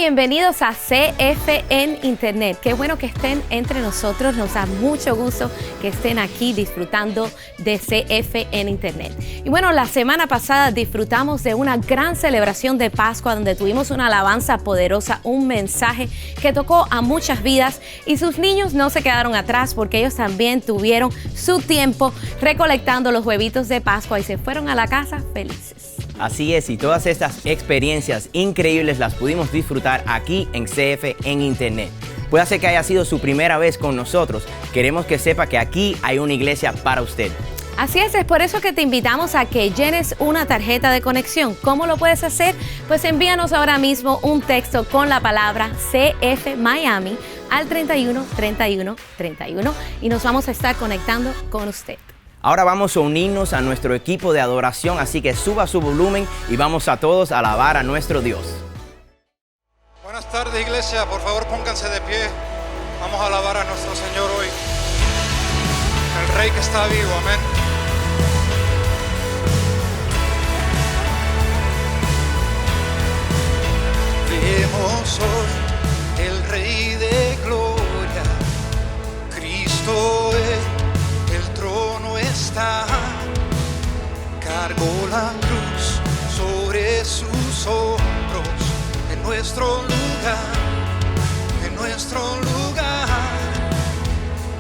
bienvenidos a CF en Internet. Qué bueno que estén entre nosotros. Nos da mucho gusto que estén aquí disfrutando de CF en Internet. Y bueno, la semana pasada disfrutamos de una gran celebración de Pascua donde tuvimos una alabanza poderosa, un mensaje que tocó a muchas vidas y sus niños no se quedaron atrás porque ellos también tuvieron su tiempo recolectando los huevitos de Pascua y se fueron a la casa felices. Así es, y todas estas experiencias increíbles las pudimos disfrutar aquí en CF en Internet. Puede ser que haya sido su primera vez con nosotros. Queremos que sepa que aquí hay una iglesia para usted. Así es por eso que te invitamos a que llenes una tarjeta de conexión. ¿Cómo lo puedes hacer? Pues envíanos ahora mismo un texto con la palabra CF Miami al 31 31 31 y nos vamos a estar conectando con usted. Ahora vamos a unirnos a nuestro equipo de adoración, así que suba su volumen y vamos a todos a alabar a nuestro Dios. Buenas tardes, iglesia, por favor pónganse de pie. Vamos a alabar a nuestro Señor hoy. El Rey que está vivo, amén. Vemos hoy el Rey de gloria, Cristo el trono está, cargó la cruz sobre sus hombros, en nuestro lugar, en nuestro lugar.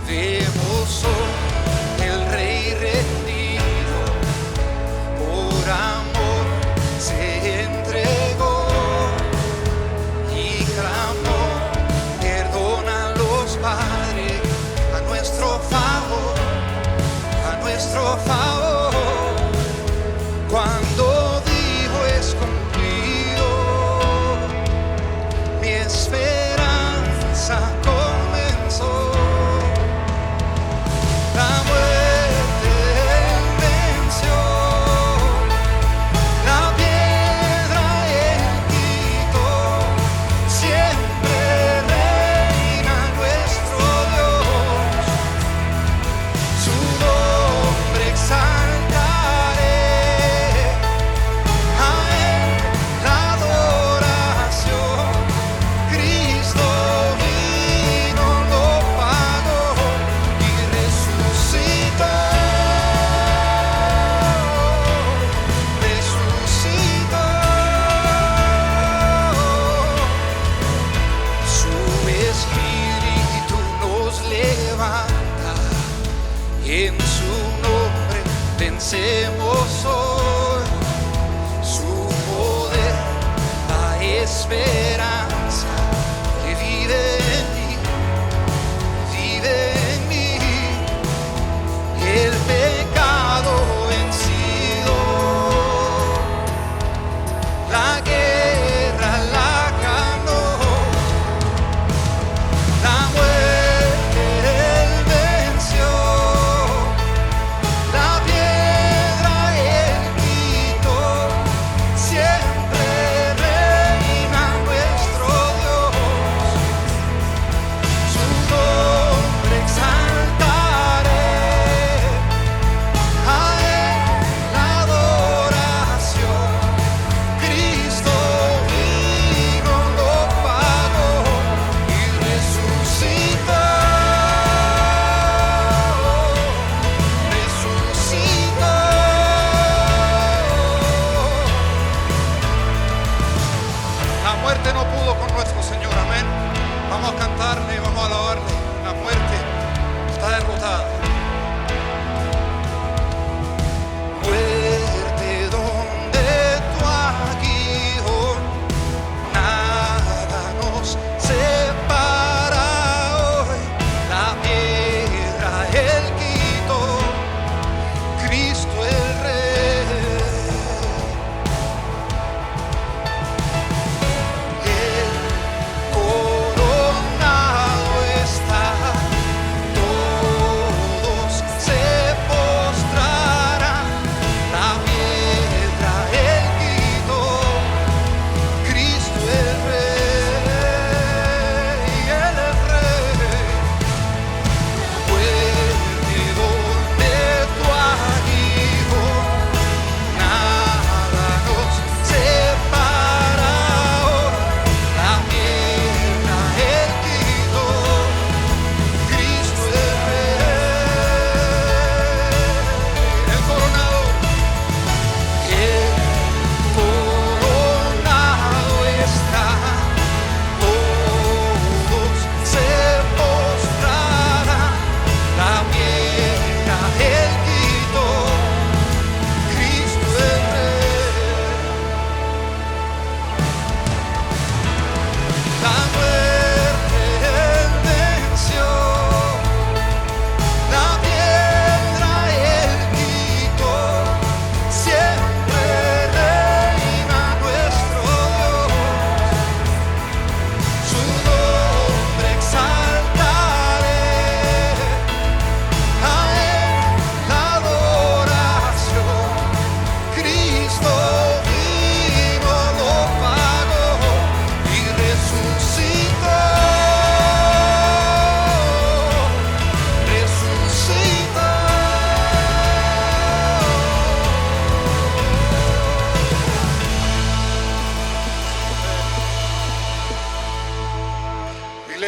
Vemos hoy el Rey rendido, por amor se entregó y clamó, perdona a los padres a nuestro favor, a nuestro favor. Cuando dijo es cumplido, mi esperanza comenzó. La muerte él venció, la piedra él quitó, siempre reina nuestro Dios, su nombre exaltaré, a él la adoración, Cristo vino, lo pagó y resucitó, resucitó. Su espíritu nos levanta, en su nombre vencemos hoy. Su poder da esperanza que vive en mí, vive en mí. El pecado vencido, la guerra la ganó, la muerte él venció, la piedra él quitó, siempre reina nuestro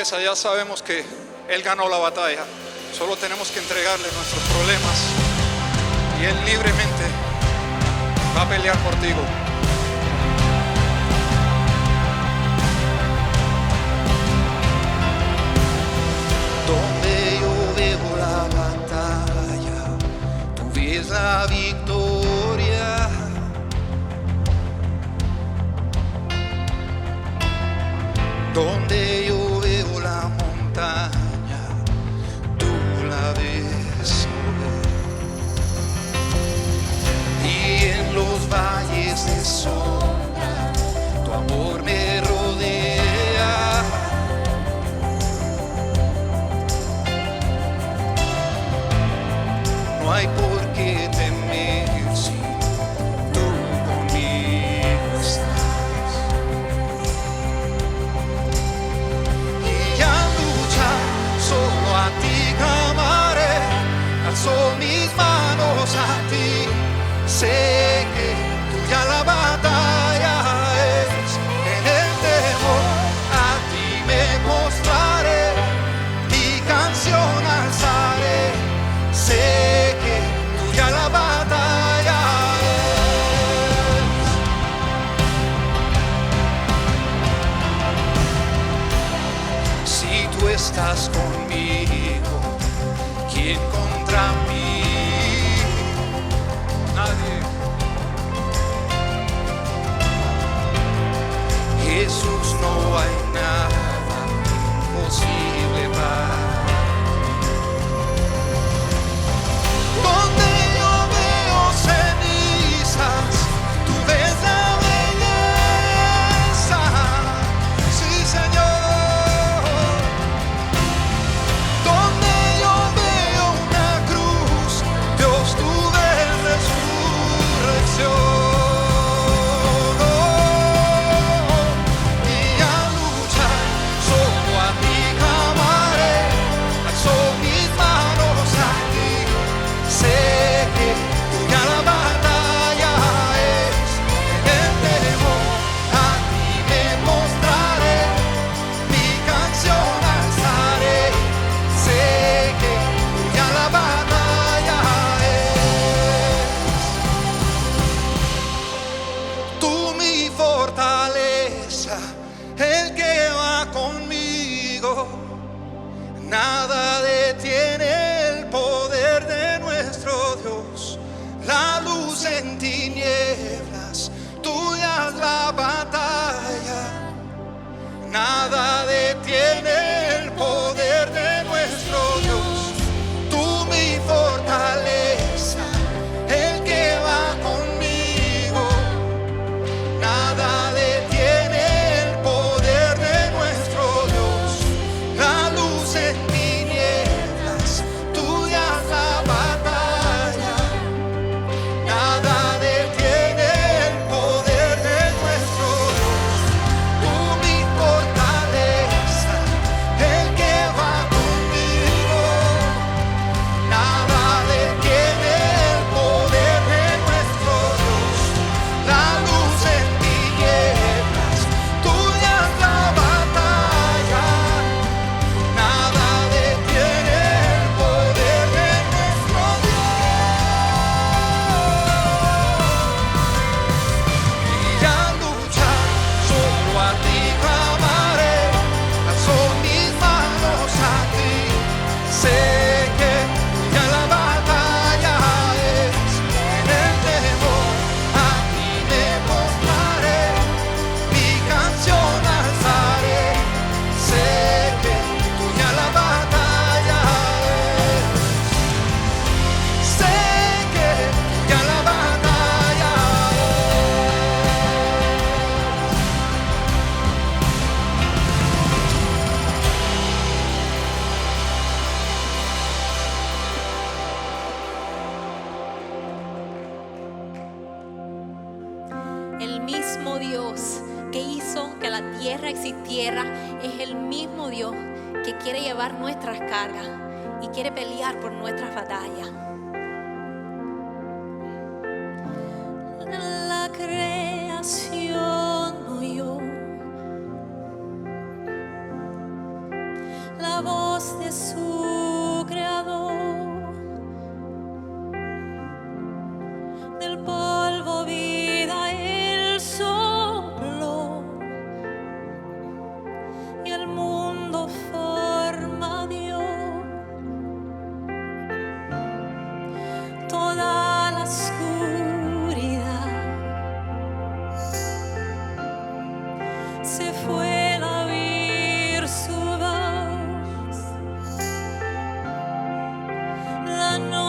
iglesia, ya sabemos que Él ganó la batalla. Solo tenemos que entregarle nuestros problemas y Él libremente va a pelear contigo. Donde yo veo la batalla, tú ves la victoria. Donde yo veo la montaña, tú la ves sobre. Y en los valles de sombra, tu amor me rodea. No hay por qué temer si tú conmigo estás. Y al luchar solo a ti clamaré, alzo mis manos a ti. Sé que tuya la batalla es, en el temor a ti me mostraré, mi canción alzaré. Sé que tuya la batalla es. Si tú estás conmigo, ¿quién contra mí? Nadie. Jesús, no hay nada imposible para mí. Donde yo veo cenizas, tú ves la belleza. Sí, Señor. Donde yo veo una cruz, Dios, tú ves resurrección. Y al luchar solo a ti clamaré, alzo mis manos a ti. Sé que tuya la batalla es, en el temor a ti me mostraré, mi canción alzaré. Sé que tuya la batalla es. Tú mi fortaleza, el que va conmigo. Nada detiene el poder de nuestro Dios. La luz en tinieblas, tuya es la batalla. Nada detiene el poder de nuestro Dios. Tú mi fortaleza, el que va conmigo. Nada detiene el poder de nuestro Dios. La luz en tinieblas, tuya es la batalla. Nada detiene el poder de nuestro Dios. Tú mi fortaleza, el que va conmigo. Nada detiene el poder de nuestro Dios. La luz en tinieblas, tuya es la batalla. Nada detiene el poder de nuestro Dios. Y al luchar solo a ti clamaré, alzo mis manos a ti. Sé que tuya la batalla es, en el temor a ti me mostraré, mi canción alzaré. Sé que tuya la batalla es. Sé que tuya la batalla El mismo Dios que hizo que la tierra existiera es el mismo Dios que quiere llevar nuestras cargas y quiere pelear por nuestras batallas. La creación oyó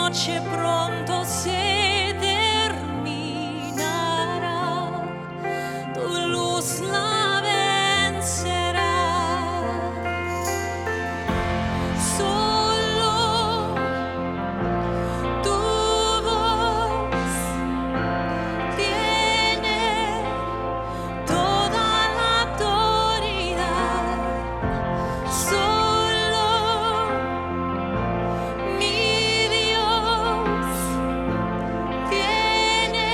noche pronto se terminará, tu luz la vencerá. Solo tu voz tiene toda la autoridad. Solo mi Dios tiene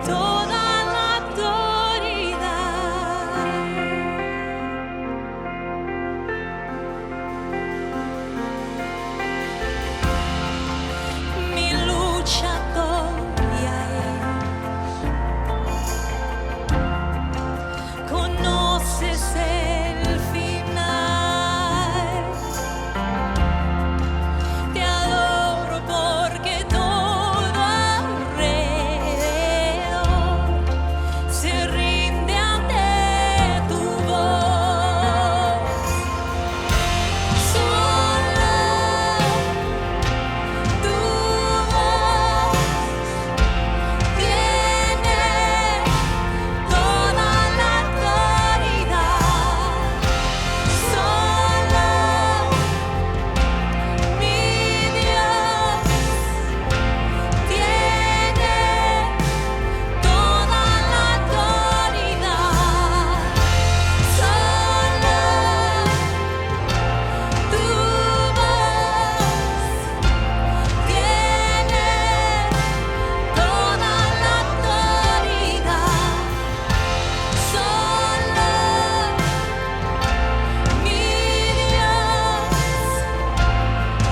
toda la autoridad. Mi lucha todavía conoces el final. Te adoro porque todo alrededor se rinde ante tu voz. Solo tu voz tiene toda la autoridad. Solo mi Dios tiene toda la autoridad. Solo tu voz tiene toda la autoridad. Solo mi Dios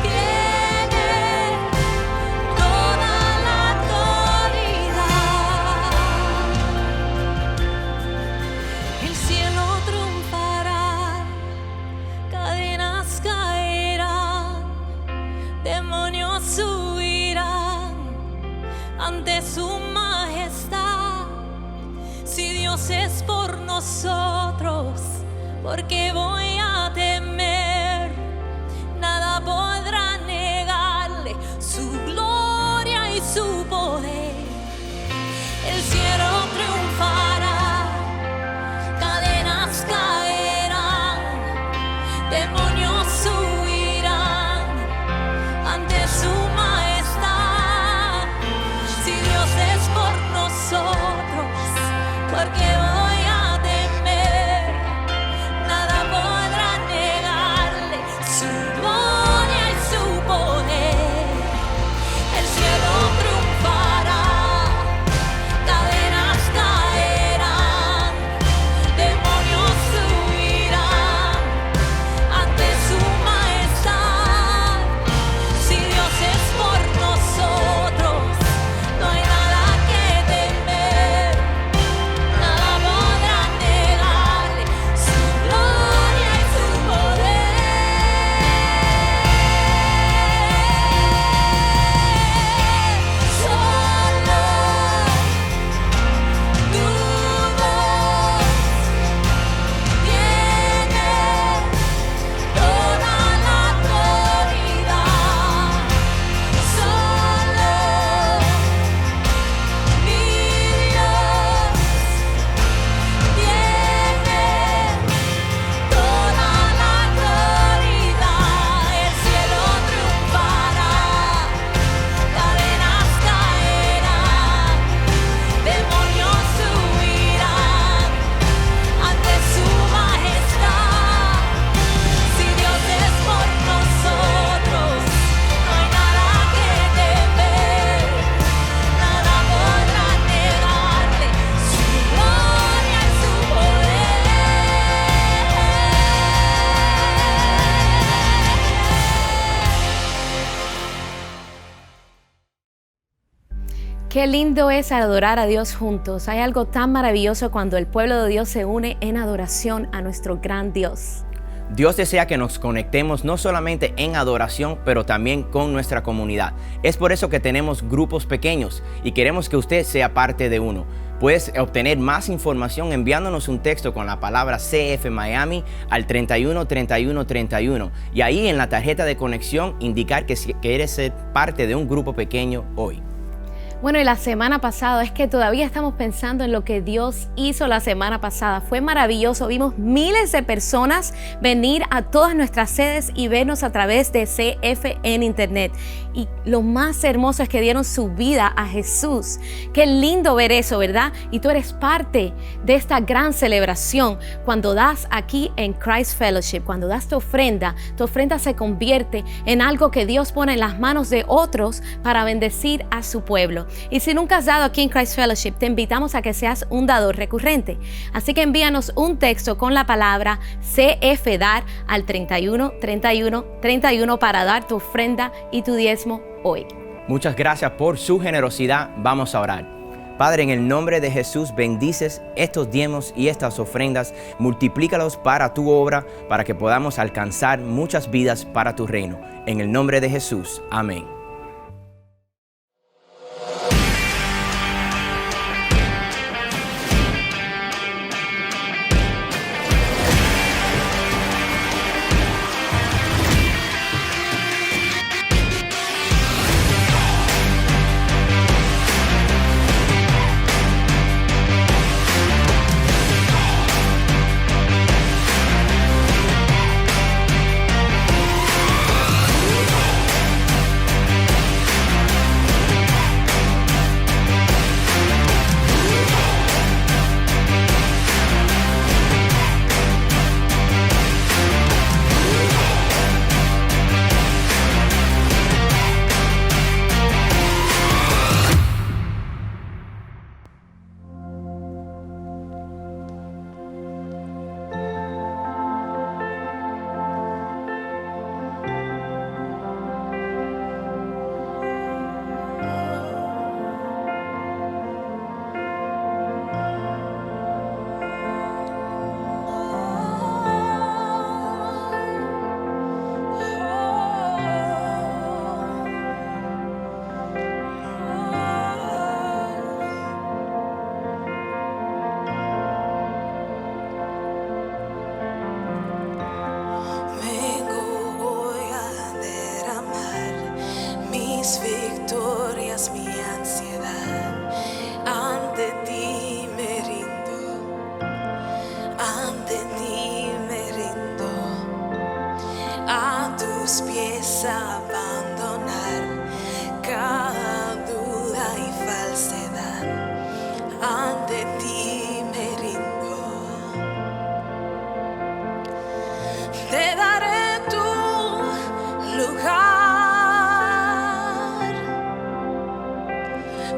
tiene toda la autoridad. El cielo triunfará, cadenas caerán, demonios huirán ante su majestad. Si Dios es por nosotros, ¿por qué voy a temer? Nada podrá negarle su gloria y su poder. El cielo triunfará, cadenas caerán, demonios huirán ante su majestad. Si Dios es por nosotros, ¿por qué voy a temer? Nada podrá negarle su gloria y su poder. El cielo triunfará, cadenas caerán, demonios huirán ante su majestad. Si Dios es por nosotros, no hay nada que temer. Nada podrá negarle su gloria y su poder. Solo tu voz tiene toda la autoridad. Solo mi Dios tiene toda la autoridad. El cielo triunfará, cadenas caerán, demonios huirán ante su majestad. Si Dios es por nosotros, no hay nada que temer. Nada podrá negarle su gloria y su poder. Qué lindo es adorar a Dios juntos. Hay algo tan maravilloso cuando el pueblo de Dios se une en adoración a nuestro gran Dios. Dios desea que nos conectemos no solamente en adoración, pero también con nuestra comunidad. Es por eso que tenemos grupos pequeños y queremos que usted sea parte de uno. Puedes obtener más información enviándonos un texto con la palabra CF Miami al 31 31 31 y ahí en la tarjeta de conexión indicar que quieres ser parte de un grupo pequeño hoy. Bueno, y la semana pasada, es que todavía estamos pensando en lo que Dios hizo la semana pasada. Fue maravilloso, vimos miles de personas venir a todas nuestras sedes y vernos a través de CF en Internet. Y lo más hermoso es que dieron su vida a Jesús. Qué lindo ver eso, ¿verdad? Y tú eres parte de esta gran celebración cuando das aquí en Christ Fellowship, cuando das tu ofrenda se convierte en algo que Dios pone en las manos de otros para bendecir a su pueblo. Y si nunca has dado aquí en Christ Fellowship, te invitamos a que seas un dador recurrente. Así que envíanos un texto con la palabra CF dar al 31 31 31 para dar tu ofrenda y tu diezmo hoy. Muchas gracias por su generosidad. Vamos a orar. Padre, en el nombre de Jesús, bendices estos diezmos y estas ofrendas, multiplícalos para tu obra, para que podamos alcanzar muchas vidas para tu reino. En el nombre de Jesús, amén.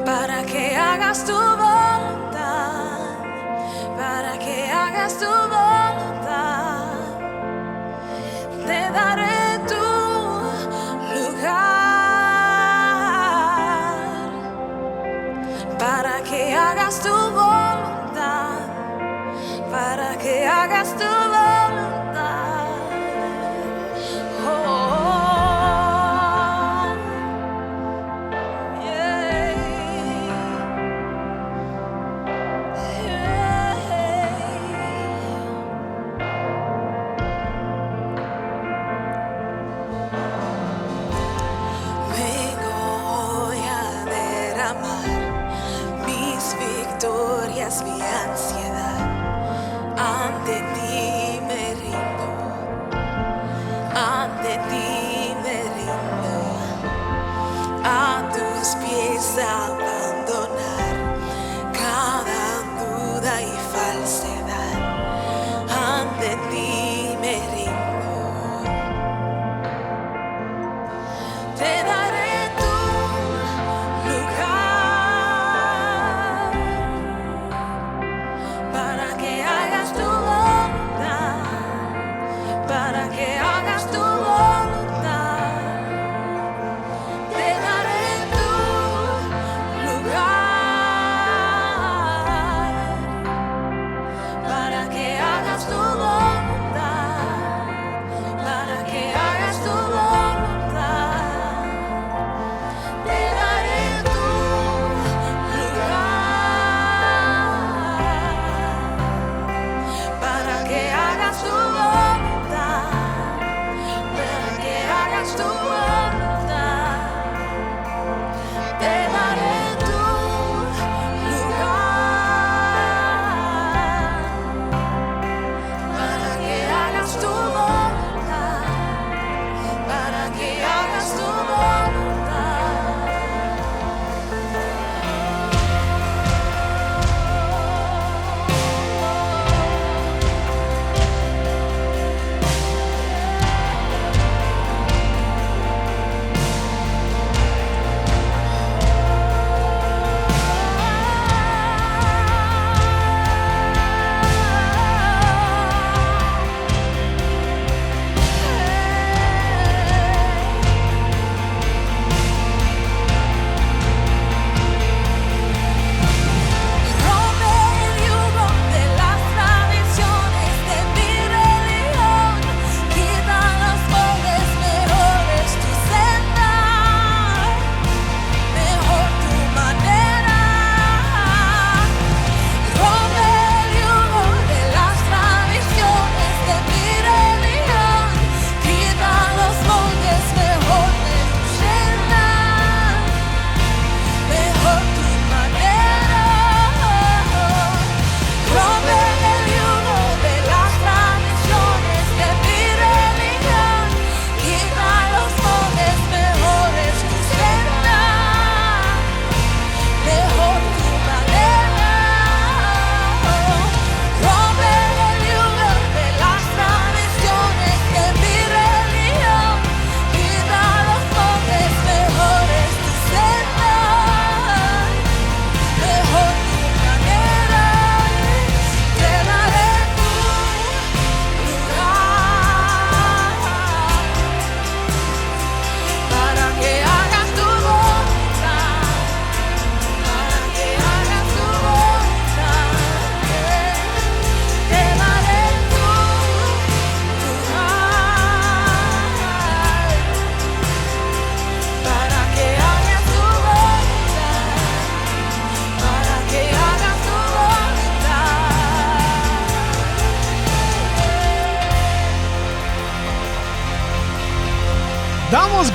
Para que hagas tu voluntad, para que hagas tu voluntad, te daré tu lugar. Para que hagas tu voluntad, para que hagas tu voluntad. Mi ansiedad, ante ti me rindo, ante ti me rindo, a tus pies abandonar cada duda y falsedad, ante ti me rindo, te daré tu lugar.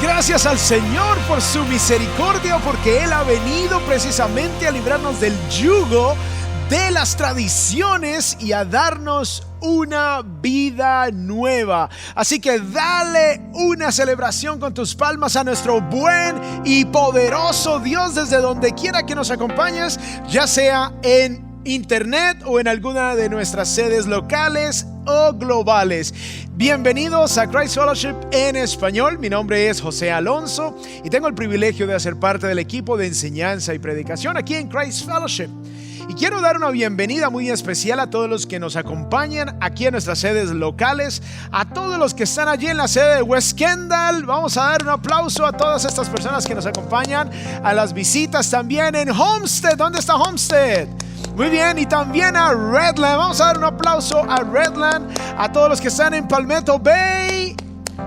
gracias al Señor por su misericordia, porque Él ha venido precisamente a librarnos del yugo de las tradiciones y a darnos una vida nueva. Así que dale una celebración con tus palmas a nuestro buen y poderoso Dios desde donde quiera que nos acompañes, ya sea en internet o en alguna de nuestras sedes locales o globales. Bienvenidos a Christ Fellowship en español. Mi nombre es José Alonso y tengo el privilegio de hacer parte del equipo de enseñanza y predicación aquí en Christ Fellowship. Y quiero dar una bienvenida muy especial a todos los que nos acompañan aquí en nuestras sedes locales, a todos los que están allí en la sede de West Kendall. Vamos a dar un aplauso a todas estas personas que nos acompañan, a las visitas también en Homestead. ¿Dónde está Homestead? Muy bien, y también a Redland. Vamos a dar un aplauso a Redland, a todos los que están en Palmetto Bay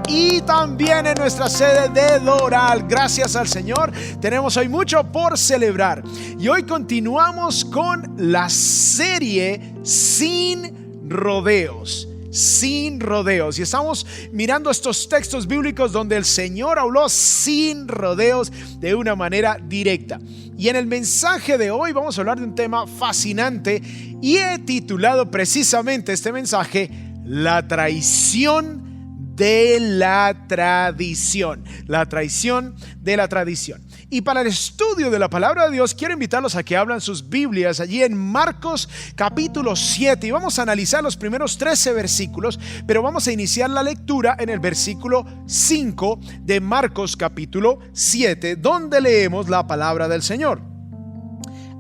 y también en nuestra sede de Doral. Gracias al Señor, tenemos hoy mucho por celebrar. Y hoy continuamos con la serie Sin Rodeos. Sin rodeos. Y estamos mirando estos textos bíblicos donde el Señor habló sin rodeos de una manera directa. Y en el mensaje de hoy vamos a hablar de un tema fascinante y he titulado precisamente este mensaje La traición de la tradición. La traición de la tradición. Y para el estudio de la palabra de Dios quiero invitarlos a que abran sus Biblias allí en Marcos capítulo 7 y vamos a analizar los primeros 13 versículos, pero vamos a iniciar la lectura en el versículo 5 de Marcos capítulo 7, donde leemos la palabra del Señor.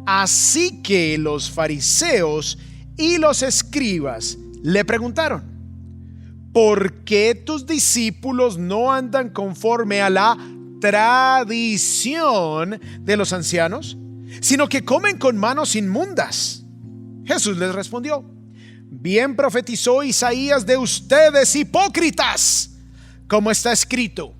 Así que los fariseos y los escribas le preguntaron: ¿por qué tus discípulos no andan conforme a la tradición de los ancianos, sino que comen con manos inmundas? Jesús les respondió: bien profetizó Isaías de ustedes, hipócritas, como está escrito: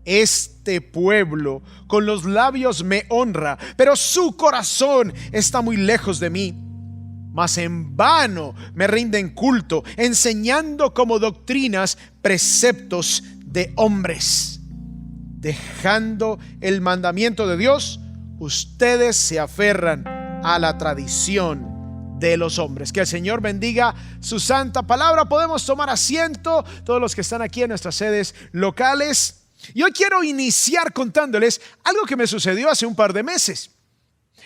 este pueblo con los labios me honra, pero su corazón está muy lejos de mí. Mas en vano me rinden culto, enseñando como doctrinas preceptos de hombres. Dejando el mandamiento de Dios, ustedes se aferran a la tradición de los hombres. Que el Señor bendiga su santa palabra. Podemos tomar asiento, todos los que están aquí en nuestras sedes locales. Y hoy quiero iniciar contándoles algo que me sucedió hace un par de meses.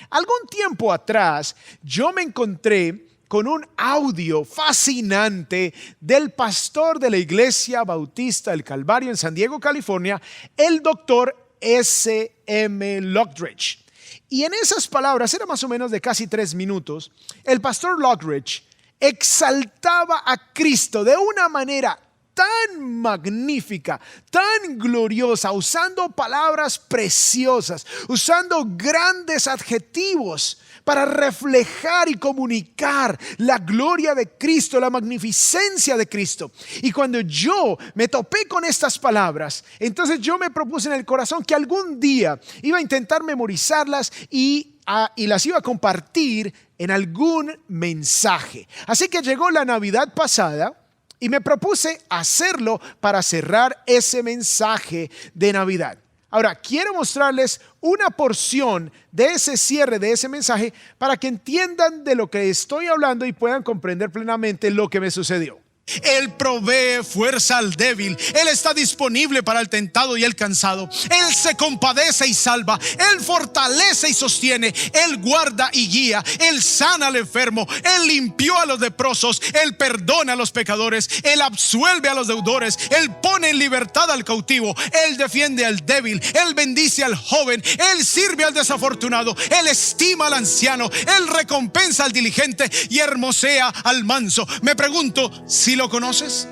Algún tiempo atrás yo me encontré con un audio fascinante del pastor de la Iglesia Bautista del Calvario en San Diego, California, el doctor S.M. Lockridge. Y en esas palabras, era más o menos de casi 3 minutos, el pastor Lockridge exaltaba a Cristo de una manera tan magnífica, tan gloriosa, usando palabras preciosas, usando grandes adjetivos para reflejar y comunicar la gloria de Cristo, la magnificencia de Cristo. Y cuando yo me topé con estas palabras, entonces yo me propuse en el corazón que algún día iba a intentar memorizarlas y las iba a compartir en algún mensaje. Así que llegó la Navidad pasada y me propuse hacerlo para cerrar ese mensaje de Navidad. Ahora, quiero mostrarles una porción de ese cierre de ese mensaje para que entiendan de lo que estoy hablando y puedan comprender plenamente lo que me sucedió. Él provee fuerza al débil. Él está disponible para el tentado y el cansado. Él se compadece y salva. Él fortalece y sostiene. Él guarda y guía. Él sana al enfermo. Él limpió a los leprosos. Él perdona a los pecadores. Él absuelve a los deudores. Él pone en libertad al cautivo. Él defiende al débil. Él bendice al joven. Él sirve al desafortunado. Él estima al anciano. Él recompensa al diligente y hermosea al manso. Me pregunto si lo conoces.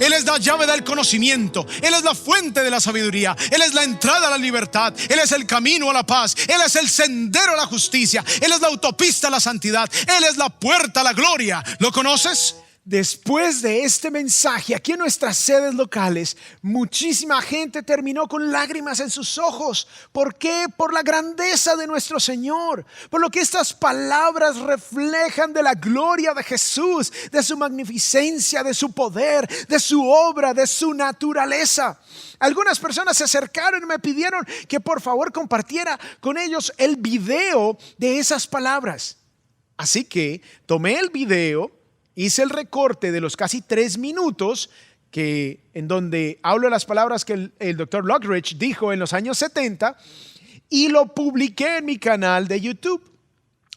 Él es la llave del conocimiento. Él es la fuente de la sabiduría. Él es la entrada a la libertad. Él es el camino a la paz. Él es el sendero a la justicia. Él es la autopista a la santidad. Él es la puerta a la gloria. ¿Lo conoces? Después de este mensaje, aquí en nuestras sedes locales, muchísima gente terminó con lágrimas en sus ojos. ¿Por qué? Por la grandeza de nuestro Señor, por lo que estas palabras reflejan de la gloria de Jesús, de su magnificencia, de su poder, de su obra, de su naturaleza. Algunas personas se acercaron y me pidieron que por favor compartiera con ellos el video de esas palabras. Así que tomé el video, hice el recorte de los casi 3 minutos en donde hablo de las palabras que el Dr. Lockridge dijo en los años 70 y lo publiqué en mi canal de YouTube.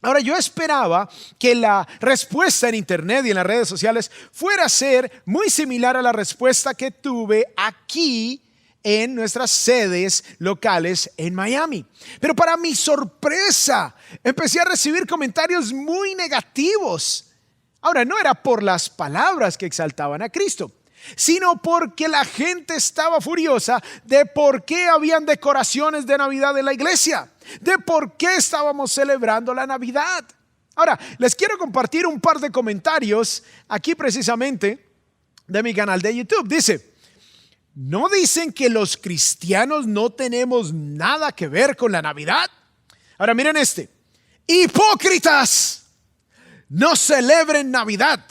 Ahora, yo esperaba que la respuesta en internet y en las redes sociales fuera a ser muy similar a la respuesta que tuve aquí en nuestras sedes locales en Miami. Pero para mi sorpresa, empecé a recibir comentarios muy negativos. Ahora, no era por las palabras que exaltaban a Cristo, sino porque la gente estaba furiosa de por qué habían decoraciones de Navidad en la iglesia, de por qué estábamos celebrando la Navidad. Ahora, les quiero compartir un par de comentarios aquí precisamente de mi canal de YouTube. Dice: ¿no dicen que los cristianos no tenemos nada que ver con la Navidad? Ahora miren este: hipócritas, no celebren Navidad,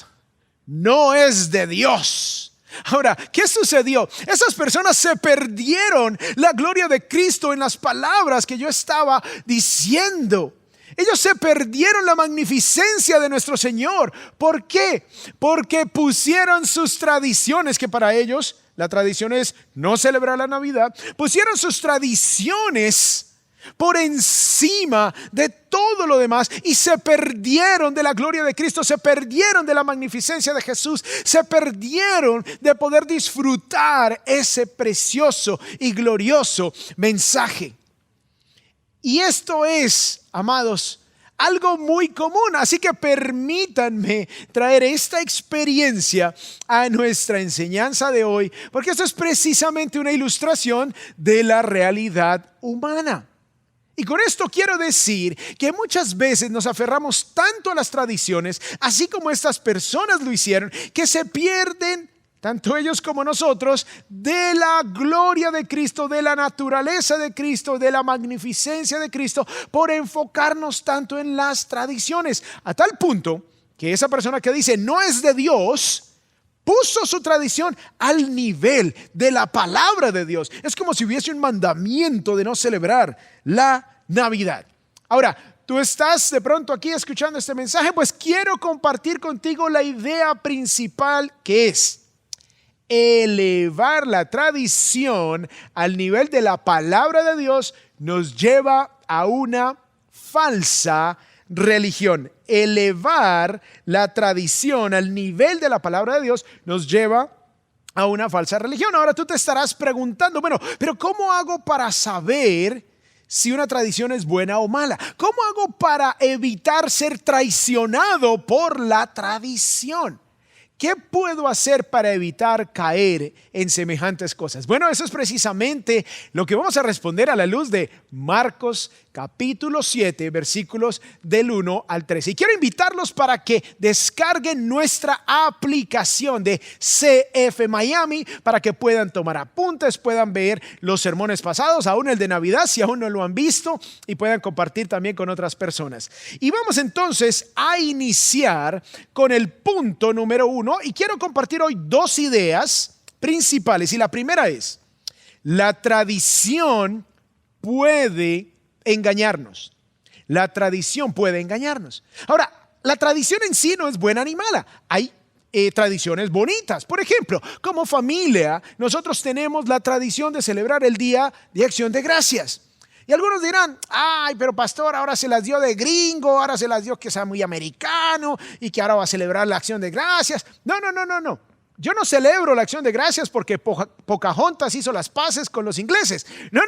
no es de Dios. Ahora, ¿qué sucedió? Esas personas se perdieron la gloria de Cristo en las palabras que yo estaba diciendo. Ellos se perdieron la magnificencia de nuestro Señor. ¿Por qué? Porque pusieron sus tradiciones, que para ellos la tradición es no celebrar la Navidad. Pusieron sus tradiciones por encima de todo lo demás y se perdieron de la gloria de Cristo, se perdieron de la magnificencia de Jesús, se perdieron de poder disfrutar ese precioso y glorioso mensaje. Y esto es, amados, algo muy común, así que permítanme traer esta experiencia a nuestra enseñanza de hoy, porque esto es precisamente una ilustración de la realidad humana. Y con esto quiero decir que muchas veces nos aferramos tanto a las tradiciones, así como estas personas lo hicieron, que se pierden, tanto ellos como nosotros, de la gloria de Cristo, de la naturaleza de Cristo, de la magnificencia de Cristo, por enfocarnos tanto en las tradiciones, a tal punto que esa persona que dice no es de Dios, puso su tradición al nivel de la palabra de Dios. Es como si hubiese un mandamiento de no celebrar la Navidad. Ahora, tú estás de pronto aquí escuchando este mensaje, pues quiero compartir contigo la idea principal, que es elevar la tradición al nivel de la palabra de Dios nos lleva a una falsa religión. Elevar la tradición al nivel de la palabra de Dios nos lleva a una falsa religión. Ahora tú te estarás preguntando, bueno, pero ¿cómo hago para saber si una tradición es buena o mala? ¿Cómo hago para evitar ser traicionado por la tradición? ¿Qué puedo hacer para evitar caer en semejantes cosas? Bueno, eso es precisamente lo que vamos a responder a la luz de Marcos capítulo 7, versículos del 1 al 13. Y quiero invitarlos para que descarguen nuestra aplicación de CF Miami para que puedan tomar apuntes, puedan ver los sermones pasados, aún el de Navidad si aún no lo han visto, y puedan compartir también con otras personas. Y vamos entonces a iniciar con el punto número 1 y quiero compartir hoy 2 ideas principales. Y la primera es: la tradición puede engañarnos. La tradición puede engañarnos. Ahora, la tradición en sí no es buena ni mala. Hay tradiciones bonitas. Por ejemplo, como familia, nosotros tenemos la tradición de celebrar el Día de Acción de Gracias. Y algunos dirán, ay, pero pastor, ahora se las dio de gringo, ahora se las dio que sea muy americano y que ahora va a celebrar la Acción de Gracias. No. Yo no celebro la Acción de Gracias porque Pocahontas hizo las paces con los ingleses. No,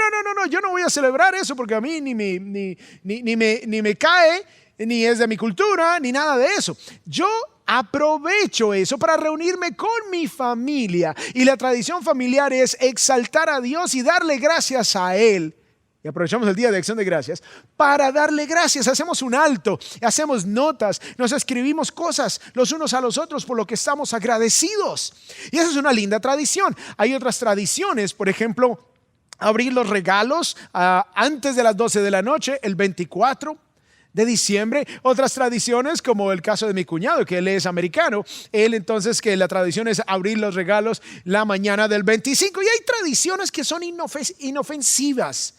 yo no voy a celebrar eso porque a mí ni me cae, ni es de mi cultura, ni nada de eso. Yo aprovecho eso para reunirme con mi familia y la tradición familiar es exaltar a Dios y darle gracias a Él y aprovechamos el Día de Acción de Gracias para darle gracias. Hacemos un alto, hacemos notas, nos escribimos cosas los unos a los otros por lo que estamos agradecidos. Y esa es una linda tradición. Hay otras tradiciones, por ejemplo, abrir los regalos antes de las 12 de la noche, el 24 de diciembre. Otras tradiciones, como el caso de mi cuñado, que él es americano, él entonces que la tradición es abrir los regalos la mañana del 25. Y hay tradiciones que son inofensivas.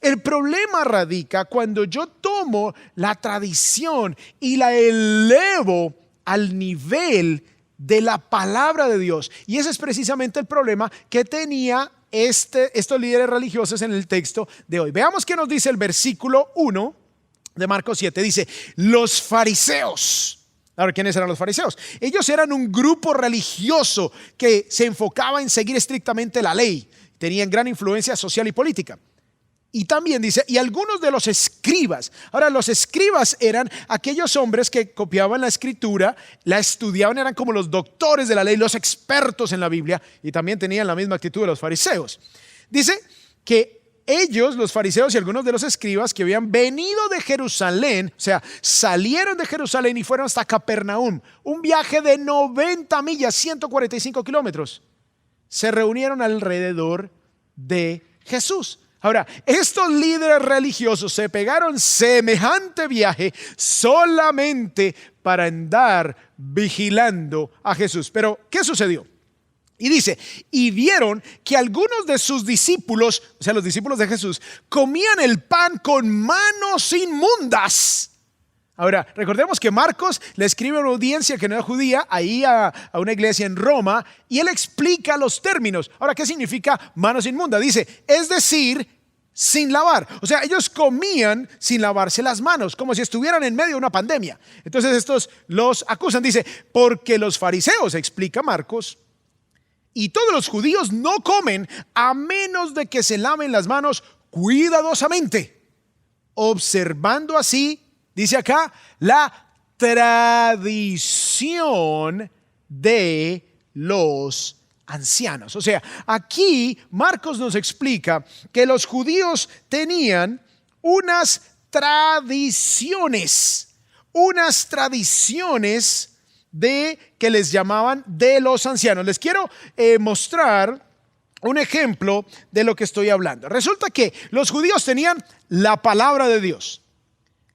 El problema radica cuando yo tomo la tradición y la elevo al nivel de la palabra de Dios. Y ese es precisamente el problema que tenía estos líderes religiosos en el texto de hoy. Veamos qué nos dice el versículo 1 de Marcos 7. Dice, los fariseos. Ahora, ¿quiénes eran los fariseos? Ellos eran un grupo religioso que se enfocaba en seguir estrictamente la ley. Tenían gran influencia social y política. Y también dice, y algunos de los escribas. Ahora, los escribas eran aquellos hombres que copiaban la escritura, la estudiaban, eran como los doctores de la ley, los expertos en la Biblia, y también tenían la misma actitud de los fariseos. Dice que ellos, los fariseos y algunos de los escribas que habían venido de Jerusalén, o sea, salieron de Jerusalén y fueron hasta Capernaum, un viaje de 90 millas, 145 kilómetros, se reunieron alrededor de Jesús. Ahora, estos líderes religiosos se pegaron semejante viaje solamente para andar vigilando a Jesús. Pero, ¿qué sucedió? Y dice, y vieron que algunos de sus discípulos, o sea, los discípulos de Jesús, comían el pan con manos inmundas. Ahora, recordemos que Marcos le escribe a una audiencia que no era judía, ahí a una iglesia en Roma, y él explica los términos. Ahora, ¿qué significa manos inmundas? Dice, es decir, sin lavar. O sea, ellos comían sin lavarse las manos, como si estuvieran en medio de una pandemia. Entonces estos los acusan. Dice, porque los fariseos, explica Marcos, y todos los judíos no comen a menos de que se laven las manos cuidadosamente, observando así, dice acá, la tradición de los ancianos. O sea, aquí Marcos nos explica que los judíos tenían unas tradiciones que les llamaban de los ancianos. Les quiero mostrar un ejemplo de lo que estoy hablando. Resulta que los judíos tenían la palabra de Dios,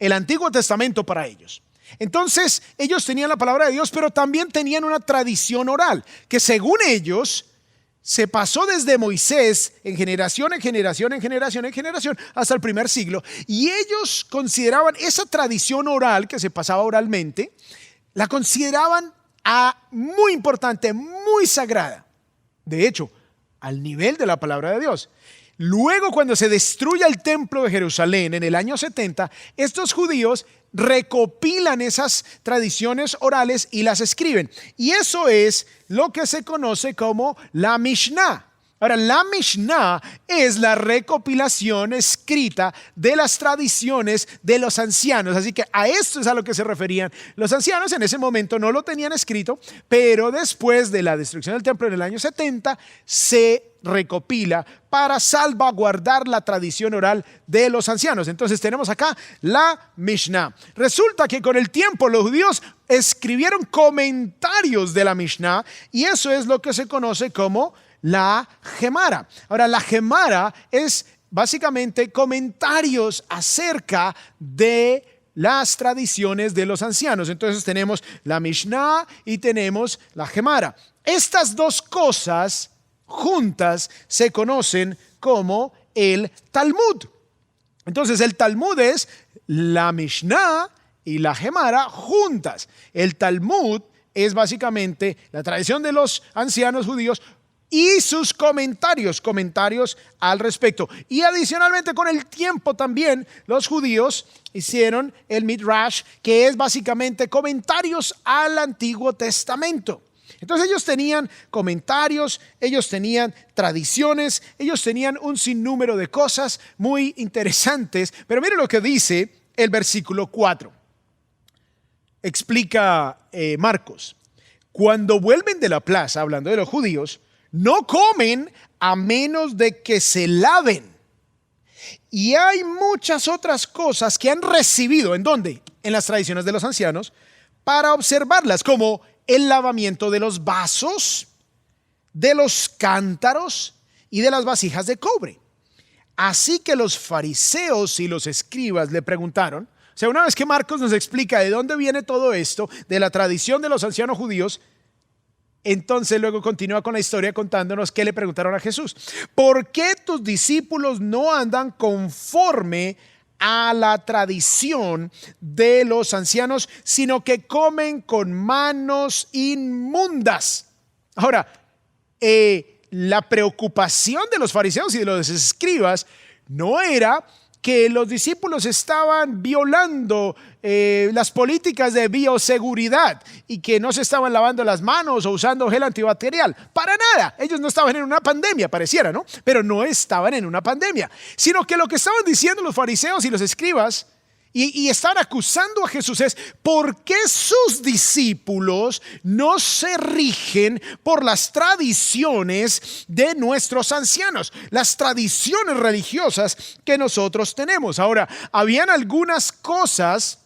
el Antiguo Testamento para ellos. Entonces ellos tenían la palabra de Dios, pero también tenían una tradición oral que según ellos se pasó desde Moisés en generación hasta el primer siglo, y ellos consideraban esa tradición oral que se pasaba oralmente, la consideraban muy importante, muy sagrada, de hecho al nivel de la palabra de Dios. Luego, cuando se destruye el templo de Jerusalén en el año 70, estos judíos recopilan esas tradiciones orales y las escriben. Y eso es lo que se conoce como la Mishnah. Ahora, la Mishnah es la recopilación escrita de las tradiciones de los ancianos. Así que a esto es a lo que se referían los ancianos. En ese momento no lo tenían escrito, pero después de la destrucción del templo en el año 70 se recopila para salvaguardar la tradición oral de los ancianos. Entonces tenemos acá la Mishnah. Resulta que con el tiempo los judíos escribieron comentarios de la Mishnah, y eso es lo que se conoce como la Gemara. Ahora, la Gemara es básicamente comentarios acerca de las tradiciones de los ancianos. Entonces tenemos la Mishnah y tenemos la Gemara. Estas dos cosas juntas se conocen como el Talmud. Entonces el Talmud es la Mishnah y la Gemara juntas. El Talmud es básicamente la tradición de los ancianos judíos y sus comentarios al respecto. Y adicionalmente, con el tiempo también los judíos hicieron el Midrash, que es básicamente comentarios al Antiguo Testamento. Entonces ellos tenían comentarios, ellos tenían tradiciones, ellos tenían un sinnúmero de cosas muy interesantes. Pero mire lo que dice el versículo 4. Explica Marcos. Cuando vuelven de la plaza, hablando de los judíos, no comen a menos de que se laven. Y hay muchas otras cosas que han recibido, ¿en dónde? En las tradiciones de los ancianos, para observarlas, como el lavamiento de los vasos, de los cántaros y de las vasijas de cobre. Así que los fariseos y los escribas le preguntaron, o sea, una vez que Marcos nos explica de dónde viene todo esto, de la tradición de los ancianos judíos, entonces luego continúa con la historia contándonos que le preguntaron a Jesús: ¿por qué tus discípulos no andan conforme a la tradición de los ancianos, sino que comen con manos inmundas? Ahora, la preocupación de los fariseos y de los escribas no era que los discípulos estaban violando las políticas de bioseguridad y que no se estaban lavando las manos o usando gel antibacterial. Para nada. Ellos no estaban en una pandemia, pareciera, ¿no? Pero no estaban en una pandemia. Sino que lo que estaban diciendo los fariseos y los escribas y estaban acusando a Jesús es: ¿por qué sus discípulos no se rigen por las tradiciones de nuestros ancianos? Las tradiciones religiosas que nosotros tenemos. Ahora, habían algunas cosas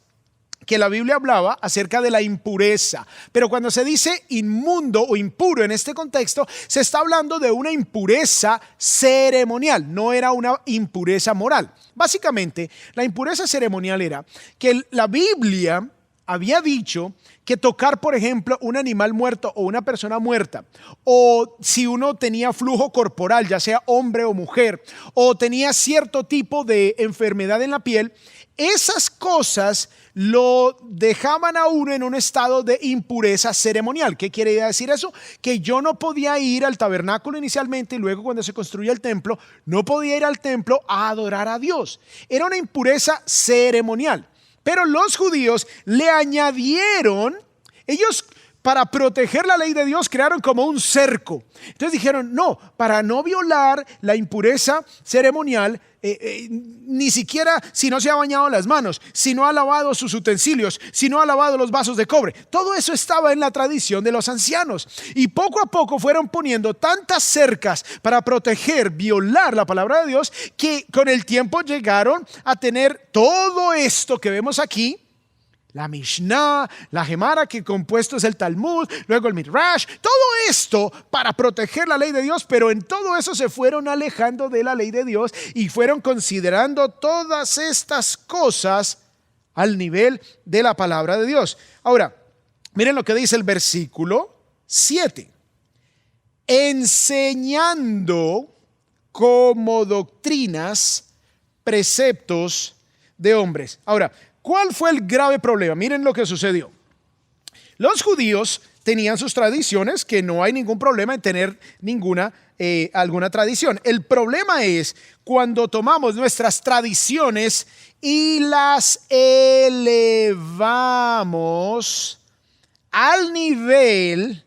que la Biblia hablaba acerca de la impureza, pero cuando se dice inmundo o impuro en este contexto, se está hablando de una impureza ceremonial, no era una impureza moral. Básicamente, la impureza ceremonial era que la Biblia había dicho que tocar, por ejemplo, un animal muerto o una persona muerta, o si uno tenía flujo corporal, ya sea hombre o mujer, o tenía cierto tipo de enfermedad en la piel, esas cosas lo dejaban a uno en un estado de impureza ceremonial. ¿Qué quiere decir eso? Que yo no podía ir al tabernáculo inicialmente y luego, cuando se construyó el templo, no podía ir al templo a adorar a Dios. Era una impureza ceremonial. Pero los judíos le añadieron, ellos, para proteger la ley de Dios, crearon como un cerco. Entonces dijeron: no, para no violar la impureza ceremonial, ni siquiera si no se ha bañado las manos, si no ha lavado sus utensilios, si no ha lavado los vasos de cobre. Todo eso estaba en la tradición de los ancianos. Y poco a poco fueron poniendo tantas cercas para proteger, violar la palabra de Dios, que con el tiempo llegaron a tener todo esto que vemos aquí. La Mishnah, la Gemara, que compuesto es el Talmud, luego el Midrash, todo esto para proteger la ley de Dios, pero en todo eso se fueron alejando de la ley de Dios y fueron considerando todas estas cosas al nivel de la palabra de Dios. Ahora, miren lo que dice el versículo 7. Enseñando como doctrinas preceptos de hombres. Ahora, ¿cuál fue el grave problema? Miren lo que sucedió. Los judíos tenían sus tradiciones, que no hay ningún problema en tener alguna tradición. El problema es cuando tomamos nuestras tradiciones y las elevamos al nivel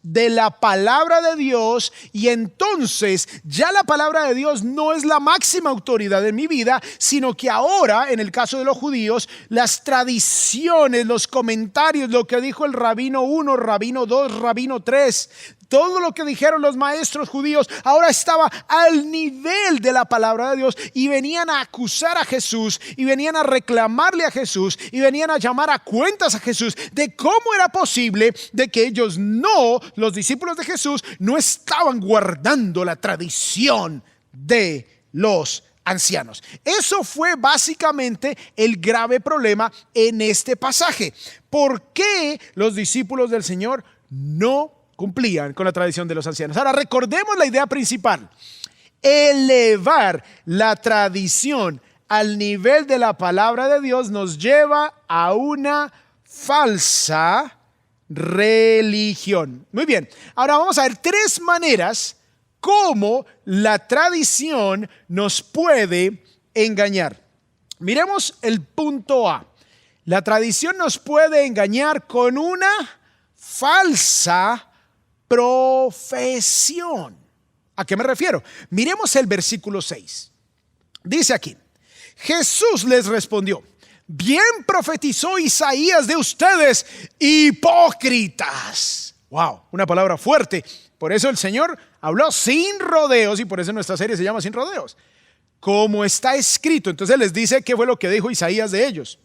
de la palabra de Dios, y entonces ya la palabra de Dios no es la máxima autoridad en mi vida, sino que ahora, en el caso de los judíos, las tradiciones, los comentarios, lo que dijo el rabino 1, rabino 2, rabino 3, todo lo que dijeron los maestros judíos ahora estaba al nivel de la palabra de Dios, y venían a acusar a Jesús, y venían a reclamarle a Jesús, y venían a llamar a cuentas a Jesús de cómo era posible de que ellos no, los discípulos de Jesús, no estaban guardando la tradición de los ancianos. Eso fue básicamente el grave problema en este pasaje. ¿Por qué los discípulos del Señor no cumplían con la tradición de los ancianos? Ahora, recordemos la idea principal: elevar la tradición al nivel de la palabra de Dios nos lleva a una falsa religión. Muy bien, ahora vamos a ver 3 maneras cómo la tradición nos puede engañar. Miremos el punto A. La tradición nos puede engañar con una falsa profesión. ¿A qué me refiero? Miremos el versículo 6. Dice aquí: Jesús les respondió: bien profetizó Isaías de ustedes, hipócritas. Wow, una palabra fuerte. Por eso el Señor habló sin rodeos, y por eso nuestra serie se llama Sin Rodeos. como está escrito. Entonces les dice qué fue lo que dijo Isaías de ellos.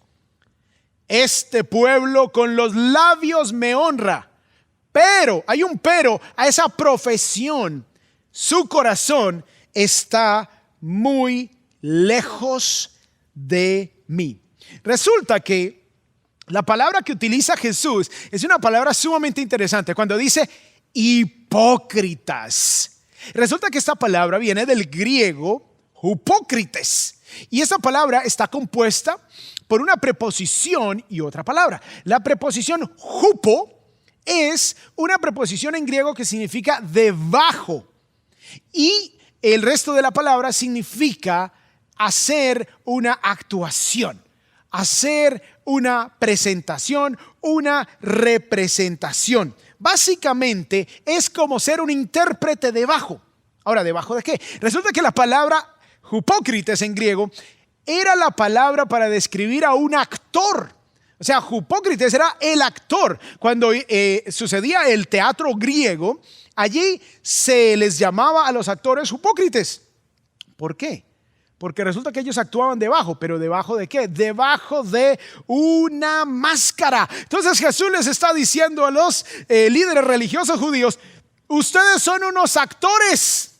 Este pueblo con los labios me honra, pero, hay un pero a esa profesión. Su corazón está muy lejos de mí. Resulta que la palabra que utiliza Jesús es una palabra sumamente interesante cuando dice hipócritas. Resulta que esta palabra viene del griego hupócrites, y esta palabra está compuesta por una preposición y otra palabra. La preposición hupo es una preposición en griego que significa debajo, y el resto de la palabra significa hacer una actuación, hacer una presentación, una representación. Básicamente es como ser un intérprete debajo. Ahora, ¿debajo de qué? Resulta que la palabra hipócritas en griego era la palabra para describir a un actor. O sea, hipócritas era el actor. Cuando sucedía el teatro griego, allí se les llamaba a los actores hipócritas. ¿Por qué? Porque resulta que ellos actuaban debajo, pero ¿debajo de qué? Debajo de una máscara. Entonces Jesús les está diciendo a los líderes religiosos judíos: ustedes son unos actores,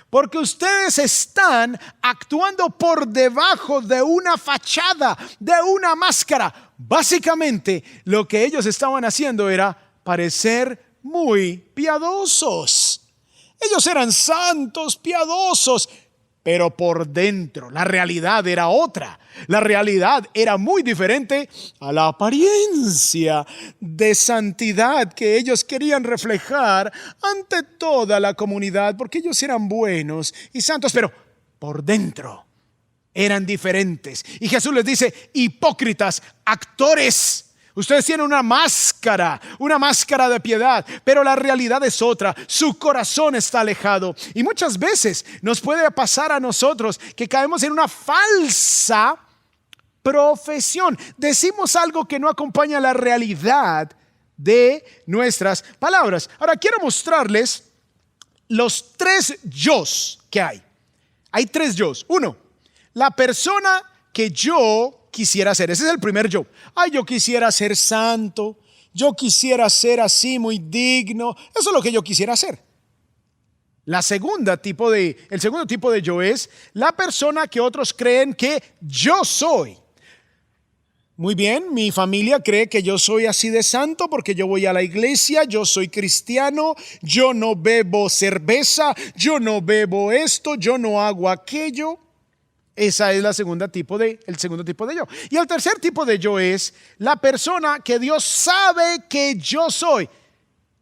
porque ustedes están actuando por debajo de una fachada, de una máscara. Básicamente lo que ellos estaban haciendo era parecer muy piadosos. Ellos eran santos, piadosos, pero por dentro la realidad era otra. La realidad era muy diferente a la apariencia de santidad que ellos querían reflejar ante toda la comunidad, porque ellos eran buenos y santos, pero por dentro eran diferentes. Y Jesús les dice: hipócritas, actores. Ustedes tienen una máscara de piedad, pero la realidad es otra. Su corazón está alejado. Y muchas veces nos puede pasar a nosotros que caemos en una falsa profesión. Decimos algo que no acompaña la realidad de nuestras palabras. Ahora quiero mostrarles los 3 yos que hay. Hay 3 yos. 1, la persona que yo quisiera ser. Ese es el primer yo. Ay, yo quisiera ser santo, yo quisiera ser así muy digno. Eso es lo que yo quisiera ser. El segundo tipo de yo es la persona que otros creen que yo soy. Muy bien, mi familia cree que yo soy así de santo porque yo voy a la iglesia, yo soy cristiano, yo no bebo cerveza, yo no bebo esto, yo no hago aquello. Esa es el segundo tipo de yo. Y el tercer tipo de yo es la persona que Dios sabe que yo soy.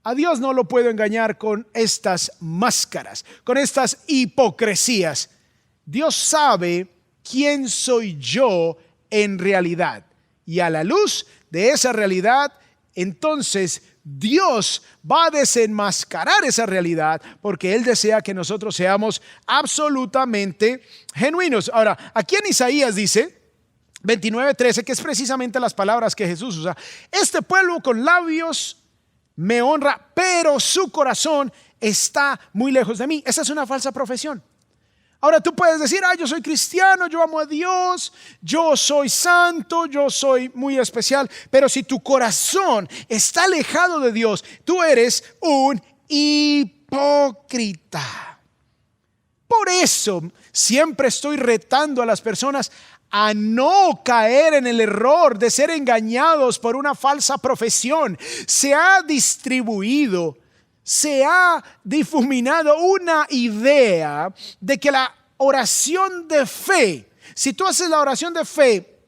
A Dios no lo puedo engañar con estas máscaras, con estas hipocresías. Dios sabe quién soy yo en realidad. Y a la luz de esa realidad, entonces Dios va a desenmascarar esa realidad, porque Él desea que nosotros seamos absolutamente genuinos. Ahora, aquí en Isaías dice 29:13, que es precisamente las palabras que Jesús usa: este pueblo con labios me honra, pero su corazón está muy lejos de mí. Esa es una falsa profesión. Ahora tú puedes decir: yo soy cristiano, yo amo a Dios, yo soy santo, yo soy muy especial. Pero si tu corazón está alejado de Dios, tú eres un hipócrita. Por eso siempre estoy retando a las personas a no caer en el error de ser engañados por una falsa profesión. Se ha distribuido, se ha difuminado una idea de que la oración de fe, si tú haces la oración de fe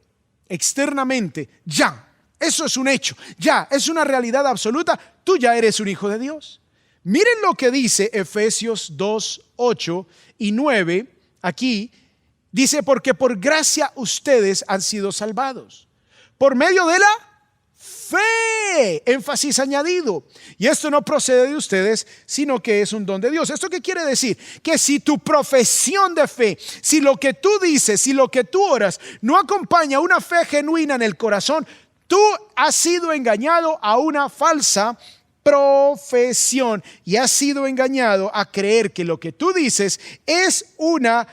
externamente, ya, eso es un hecho, ya, es una realidad absoluta, tú ya eres un hijo de Dios. Miren lo que dice Efesios 2:8 y 9, aquí dice: porque por gracia ustedes han sido salvados, por medio de la fe, énfasis añadido. Y esto no procede de ustedes, sino que es un don de Dios. ¿Esto qué quiere decir? Que si tu profesión de fe, si lo que tú dices, si lo que tú oras no acompaña una fe genuina en el corazón, tú has sido engañado a una falsa profesión y has sido engañado a creer que lo que tú dices es una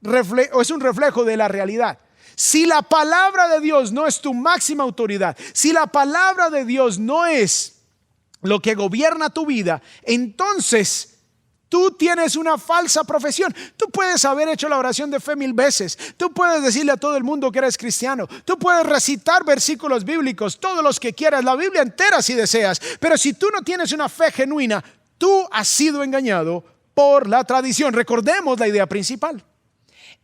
es un reflejo de la realidad. Si la palabra de Dios no es tu máxima autoridad, si la palabra de Dios no es lo que gobierna tu vida, entonces tú tienes una falsa profesión. Tú puedes haber hecho la oración de fe 1000 veces. Tú puedes decirle a todo el mundo que eres cristiano. Tú puedes recitar versículos bíblicos, todos los que quieras, la Biblia entera si deseas. Pero si tú no tienes una fe genuina, tú has sido engañado por la tradición. Recordemos la idea principal.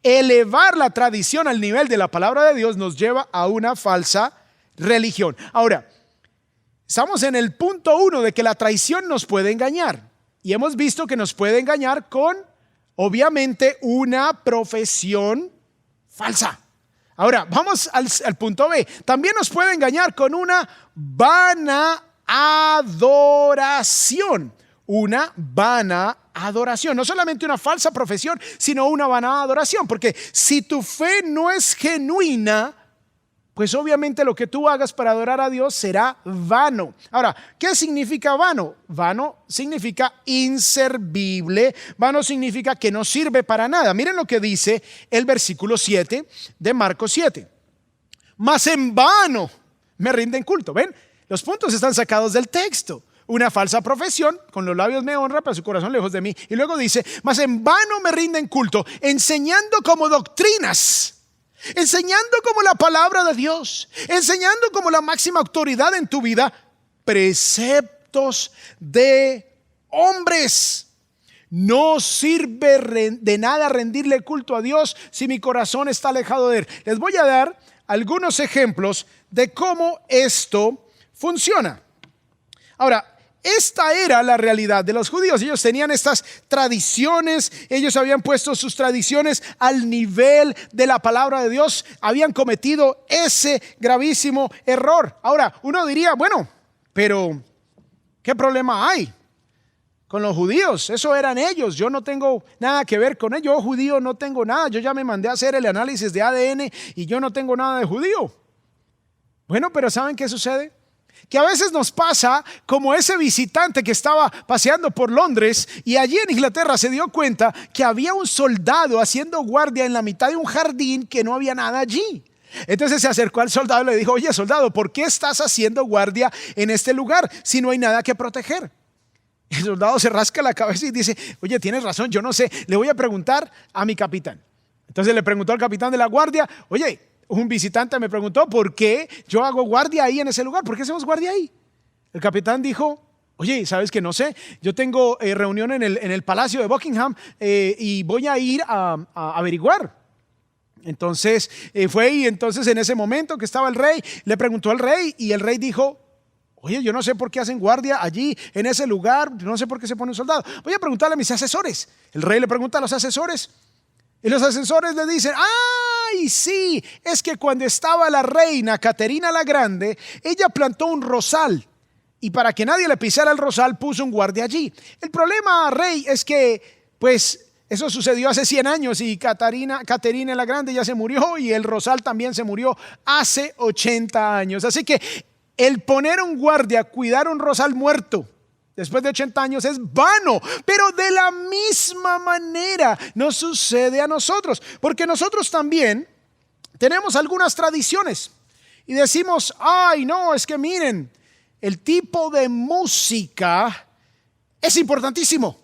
Elevar la tradición al nivel de la palabra de Dios nos lleva a una falsa religión. Ahora, estamos en el punto 1 de que la traición nos puede engañar. Y hemos visto que nos puede engañar con, obviamente, una profesión falsa. Ahora, vamos al punto B. También nos puede engañar con una vana adoración. Una vana adoración. No solamente una falsa profesión, sino una vana adoración. Porque si tu fe no es genuina, pues obviamente lo que tú hagas para adorar a Dios será vano. Ahora, ¿qué significa vano? Vano significa inservible. Vano significa que no sirve para nada. Miren lo que dice el versículo 7 de Marcos 7. Mas en vano me rinden culto. ¿Ven? Los puntos están sacados del texto. Una falsa profesión, con los labios me honra, pero su corazón lejos de mí. Y luego dice, mas en vano me rinden culto, enseñando como doctrinas. Enseñando como la palabra de Dios, enseñando como la máxima autoridad en tu vida, preceptos de hombres. No sirve de nada rendirle culto a Dios si mi corazón está alejado de Él. Les voy a dar algunos ejemplos de cómo esto funciona. Ahora, esta era la realidad de los judíos. Ellos tenían estas tradiciones, ellos habían puesto sus tradiciones al nivel de la palabra de Dios, habían cometido ese gravísimo error. Ahora, uno diría, bueno, pero ¿qué problema hay con los judíos? Eso eran ellos, yo no tengo nada que ver con ellos, yo judío no tengo nada, yo ya me mandé a hacer el análisis de ADN y yo no tengo nada de judío. Bueno, pero ¿saben qué sucede? Que a veces nos pasa como ese visitante que estaba paseando por Londres y allí en Inglaterra se dio cuenta que había un soldado haciendo guardia en la mitad de un jardín que no había nada allí. Entonces se acercó al soldado y le dijo, oye soldado, ¿por qué estás haciendo guardia en este lugar si no hay nada que proteger? El soldado se rasca la cabeza y dice, oye, tienes razón, yo no sé, le voy a preguntar a mi capitán. Entonces le preguntó al capitán de la guardia, oye, un visitante me preguntó por qué yo hago guardia ahí en ese lugar. ¿Por qué hacemos guardia ahí? El capitán dijo, oye, ¿sabes que no sé? Yo tengo reunión en el Palacio de Buckingham y voy a ir a averiguar. Entonces fue y entonces en ese momento que estaba el rey, le preguntó al rey y el rey dijo, oye, yo no sé por qué hacen guardia allí en ese lugar, no sé por qué se pone un soldado. Voy a preguntarle a mis asesores. El rey le pregunta a los asesores y los asesores le dicen, ¡ay, sí! Es que cuando estaba la reina Caterina la Grande, ella plantó un rosal y para que nadie le pisara el rosal puso un guardia allí. El problema, rey, es que pues eso sucedió hace 100 años y Caterina la Grande ya se murió y el rosal también se murió hace 80 años. Así que el poner un guardia, cuidar un rosal muerto después de 80 años es vano, pero de la misma manera nos sucede a nosotros, porque nosotros también tenemos algunas tradiciones y decimos, ay no, es que miren, el tipo de música es importantísimo,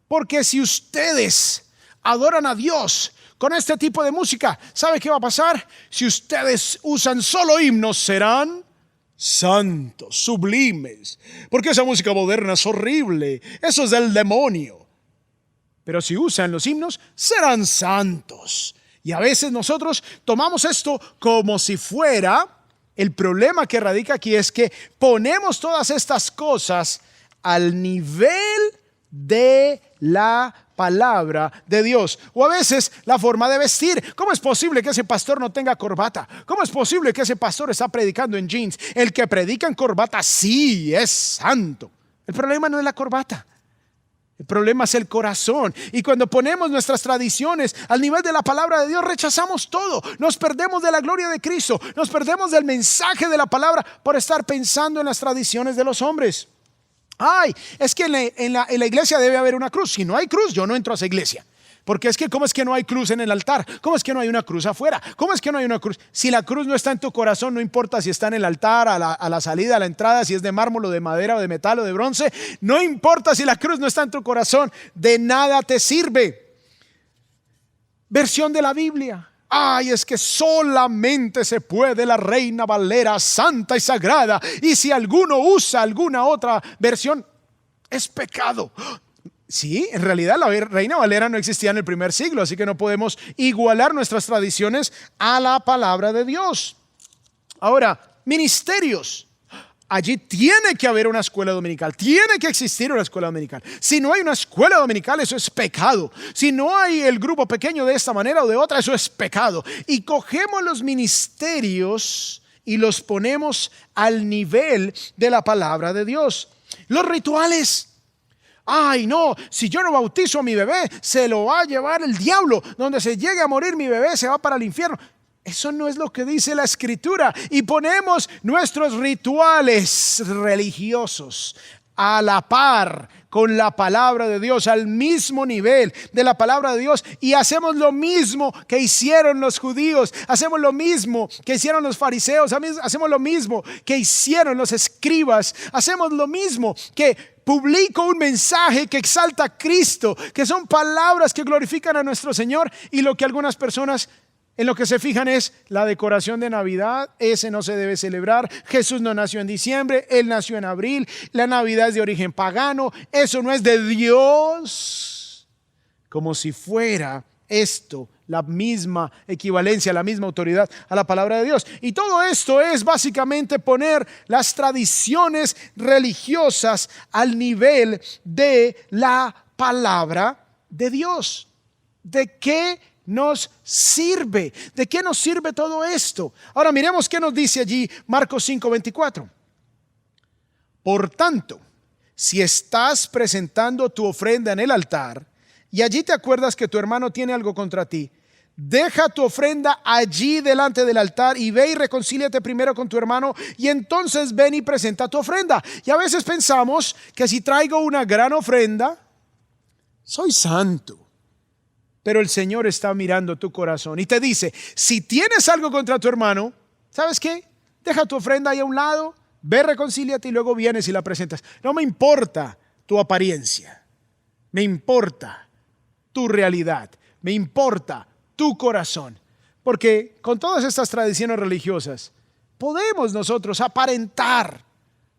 porque si ustedes adoran a Dios con este tipo de música, ¿sabe qué va a pasar? Si ustedes usan solo himnos, serán santos, sublimes, porque esa música moderna es horrible, eso es del demonio. Pero si usan los himnos, serán santos. Y a veces nosotros tomamos esto como si fuera, el problema que radica aquí es que ponemos todas estas cosas al nivel de la palabra de Dios. O a veces la forma de vestir. ¿Cómo es posible que ese pastor no tenga corbata? ¿Cómo es posible que ese pastor está predicando en jeans? El que predica en corbata sí es santo. El problema no es la corbata. El problema es el corazón. Y cuando ponemos nuestras tradiciones al nivel de la palabra de Dios, rechazamos todo. Nos perdemos de la gloria de Cristo. Nos perdemos del mensaje de la palabra por estar pensando en las tradiciones de los hombres. Ay, es que en la iglesia debe haber una cruz. Si no hay cruz, yo no entro a esa iglesia. Porque es que, ¿cómo es que no hay cruz en el altar? ¿Cómo es que no hay una cruz afuera? ¿Cómo es que no hay una cruz? Si la cruz no está en tu corazón, no importa si está en el altar, a la salida, a la entrada, si es de mármol o de madera o de metal o de bronce, no importa si la cruz no está en tu corazón, de nada te sirve. Versión de la Biblia. Ay, es que solamente se puede la Reina Valera santa y sagrada. Y si alguno usa alguna otra versión, es pecado. Sí, en realidad la Reina Valera no existía en el primer siglo, así que no podemos igualar nuestras tradiciones a la palabra de Dios. Ahora, ministerios. Allí tiene que haber una escuela dominical, tiene que existir una escuela dominical. Si no hay una escuela dominical, eso es pecado. Si no hay el grupo pequeño de esta manera o de otra, eso es pecado. Y cogemos los ministerios y los ponemos al nivel de la palabra de Dios. Los rituales. Ay, no, si yo no bautizo a mi bebé, se lo va a llevar el diablo. Donde se llegue a morir mi bebé, se va para el infierno. Eso no es lo que dice la Escritura. Y ponemos nuestros rituales religiosos a la par con la palabra de Dios, al mismo nivel de la palabra de Dios, y hacemos lo mismo que hicieron los judíos, hacemos lo mismo que hicieron los fariseos, hacemos lo mismo que hicieron los escribas, hacemos lo mismo que publico un mensaje que exalta a Cristo, que son palabras que glorifican a nuestro Señor, y lo que algunas personas en lo que se fijan es la decoración de Navidad. Ese no se debe celebrar. Jesús no nació en diciembre, Él nació en abril. La Navidad es de origen pagano. Eso no es de Dios. Como si fuera esto la misma equivalencia, la misma autoridad a la palabra de Dios. Y todo esto es básicamente poner las tradiciones religiosas al nivel de la palabra de Dios. ¿De qué nos sirve? ¿De qué nos sirve todo esto? Ahora miremos qué nos dice allí Marcos 5:24. Por tanto, si estás presentando tu ofrenda en el altar y allí te acuerdas que tu hermano tiene algo contra ti, deja tu ofrenda allí delante del altar y ve y reconcíliate primero con tu hermano y entonces ven y presenta tu ofrenda. Y a veces pensamos que si traigo una gran ofrenda, soy santo. Pero el Señor está mirando tu corazón y te dice, si tienes algo contra tu hermano, ¿sabes qué? Deja tu ofrenda ahí a un lado, ve, reconcíliate y luego vienes y la presentas. No me importa tu apariencia, me importa tu realidad, me importa tu corazón. Porque con todas estas tradiciones religiosas, podemos nosotros aparentar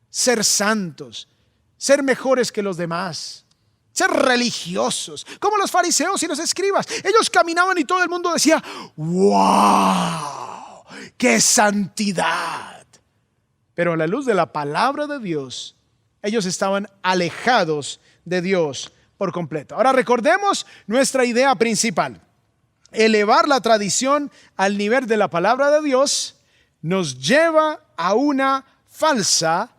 ser santos, ser mejores que los demás, ser religiosos, como los fariseos y los escribas. Ellos caminaban y todo el mundo decía, ¡wow! ¡Qué santidad! Pero a la luz de la palabra de Dios, ellos estaban alejados de Dios por completo. Ahora recordemos nuestra idea principal. Elevar la tradición al nivel de la palabra de Dios nos lleva a una falsa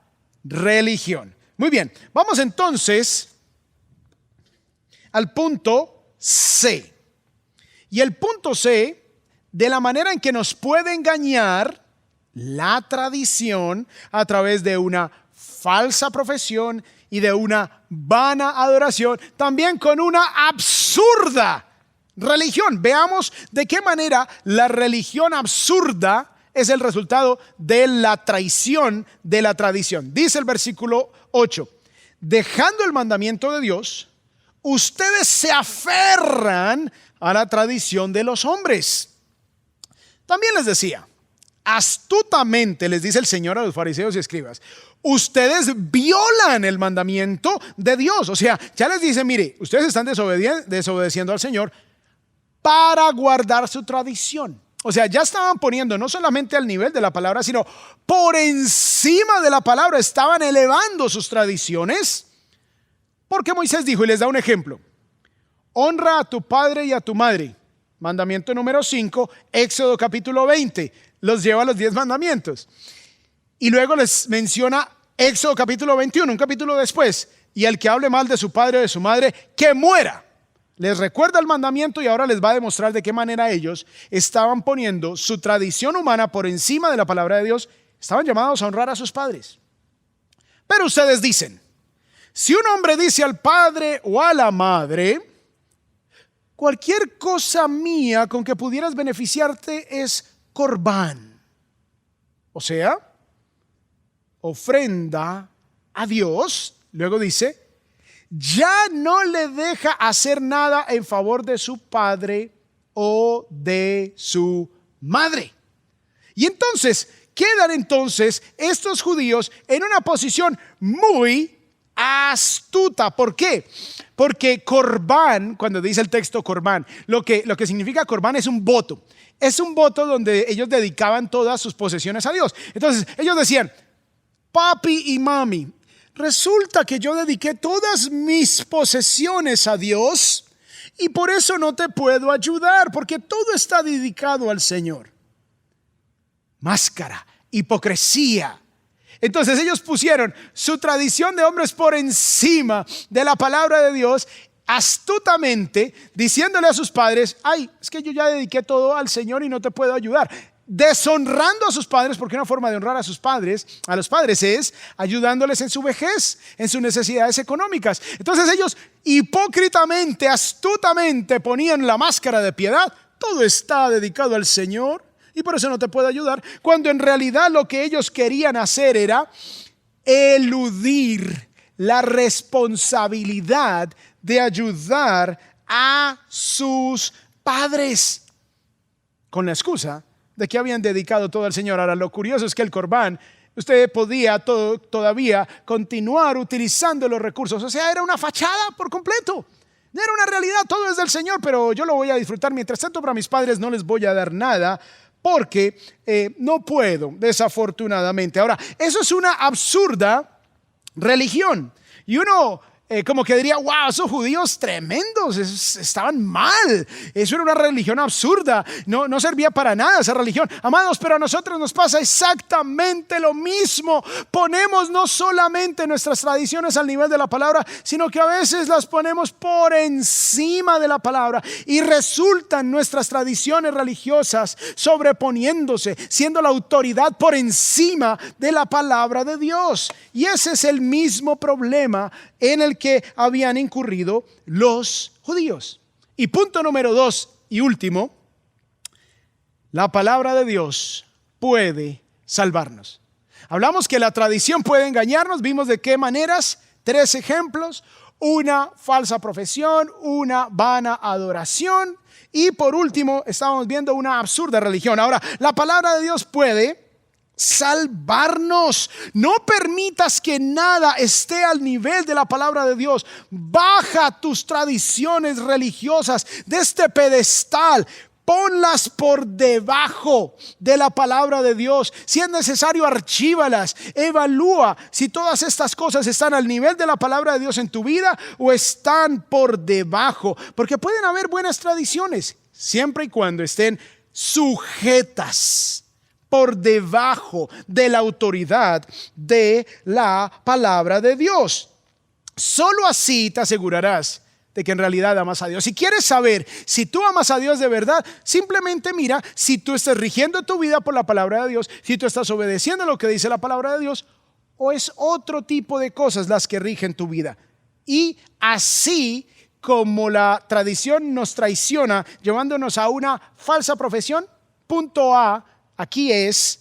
religión. Muy bien, vamos entonces al punto C. Y el punto C, de la manera en que nos puede engañar la tradición a través de una falsa profesión y de una vana adoración, también con una absurda religión. Veamos de qué manera la religión absurda es el resultado de la traición de la tradición. Dice el versículo 8, dejando el mandamiento de Dios, ustedes se aferran a la tradición de los hombres. También les decía, astutamente les dice el Señor a los fariseos y escribas, ustedes violan el mandamiento de Dios. O sea, ya les dice, mire, ustedes están desobedeciendo al Señor para guardar su tradición. O sea, ya estaban poniendo no solamente al nivel de la palabra, sino por encima de la palabra, estaban elevando sus tradiciones. Porque Moisés dijo, y les da un ejemplo, honra a tu padre y a tu madre. Mandamiento número 5, Éxodo capítulo 20, los lleva a los 10 mandamientos. Y luego les menciona Éxodo capítulo 21, un capítulo después, y el que hable mal de su padre o de su madre, que muera. Les recuerda el mandamiento y ahora les va a demostrar de qué manera ellos estaban poniendo su tradición humana por encima de la palabra de Dios. Estaban llamados a honrar a sus padres. Pero ustedes dicen, si un hombre dice al padre o a la madre, cualquier cosa mía con que pudieras beneficiarte es corbán. O sea, ofrenda a Dios. Luego dice, ya no le deja hacer nada en favor de su padre o de su madre. Y entonces quedan estos judíos en una posición muy astuta. ¿Por qué? Porque corbán, cuando dice el texto corbán, lo que significa corbán es un voto. Es un voto donde ellos dedicaban todas sus posesiones a Dios. Entonces ellos decían, papi y mami, resulta que yo dediqué todas mis posesiones a Dios y por eso no te puedo ayudar, porque todo está dedicado al Señor. Máscara, hipocresía. Entonces ellos pusieron su tradición de hombres por encima de la palabra de Dios, astutamente diciéndole a sus padres, ay, es que yo ya dediqué todo al Señor y no te puedo ayudar. Deshonrando a sus padres, porque una forma de honrar a los padres es ayudándoles en su vejez, en sus necesidades económicas. Entonces ellos hipócritamente, astutamente ponían la máscara de piedad, todo está dedicado al Señor y por eso no te puedo ayudar, cuando en realidad lo que ellos querían hacer era eludir la responsabilidad de ayudar a sus padres con la excusa de que habían dedicado todo al Señor. Ahora, lo curioso es que el corbán, usted podía todavía continuar utilizando los recursos. O sea, era una fachada por completo. Era una realidad, todo es del Señor, pero yo lo voy a disfrutar. Mientras tanto, para mis padres no les voy a dar nada porque no puedo, desafortunadamente. Ahora, eso es una absurda religión. Y uno como que diría, wow, esos judíos tremendos, estaban mal. Eso era una religión absurda, no servía para nada esa religión. Amados, pero a nosotros nos pasa exactamente lo mismo. Ponemos no solamente nuestras tradiciones al nivel de la palabra, sino que a veces las ponemos por encima de la palabra y resultan nuestras tradiciones religiosas sobreponiéndose, siendo la autoridad por encima de la palabra de Dios. Y ese es el mismo problema en el que habían incurrido los judíos. Y punto número 2 y último, la palabra de Dios puede salvarnos. Hablamos que la tradición puede engañarnos, vimos de qué maneras, 3 ejemplos, una falsa profesión, una vana adoración y por último estábamos viendo una absurda religión. Ahora, la palabra de Dios puede salvarnos. No permitas que nada esté al nivel de la palabra de Dios. Baja tus tradiciones religiosas de este pedestal. Ponlas por debajo de la palabra de Dios. Si es necesario, archívalas. Evalúa si todas estas cosas están al nivel de la palabra de Dios en tu vida o están por debajo. Porque pueden haber buenas tradiciones siempre y cuando estén sujetas por debajo de la autoridad de la palabra de Dios. Solo así te asegurarás de que en realidad amas a Dios. Si quieres saber si tú amas a Dios de verdad, simplemente mira si tú estás rigiendo tu vida por la palabra de Dios, si tú estás obedeciendo lo que dice la palabra de Dios, o es otro tipo de cosas las que rigen tu vida. Y así como la tradición nos traiciona llevándonos a una falsa profesión, punto A aquí es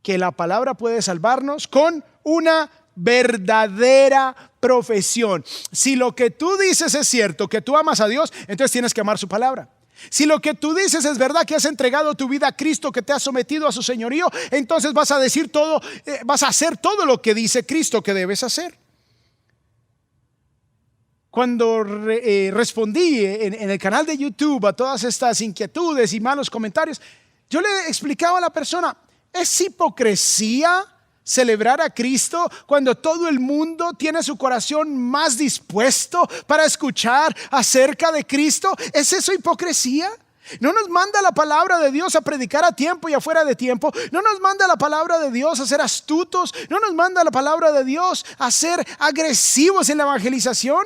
que la palabra puede salvarnos con una verdadera profesión. Si lo que tú dices es cierto, que tú amas a Dios, entonces tienes que amar su palabra. Si lo que tú dices es verdad, que has entregado tu vida a Cristo, que te has sometido a su señorío, entonces vas a decir todo, vas a hacer todo lo que dice Cristo que debes hacer. Cuando respondí en el canal de YouTube a todas estas inquietudes y malos comentarios, yo le explicaba a la persona, ¿es hipocresía celebrar a Cristo cuando todo el mundo tiene su corazón más dispuesto para escuchar acerca de Cristo? ¿Es eso hipocresía? No nos manda la palabra de Dios a predicar a tiempo y afuera de tiempo. No nos manda la palabra de Dios a ser astutos. No nos manda la palabra de Dios a ser agresivos en la evangelización.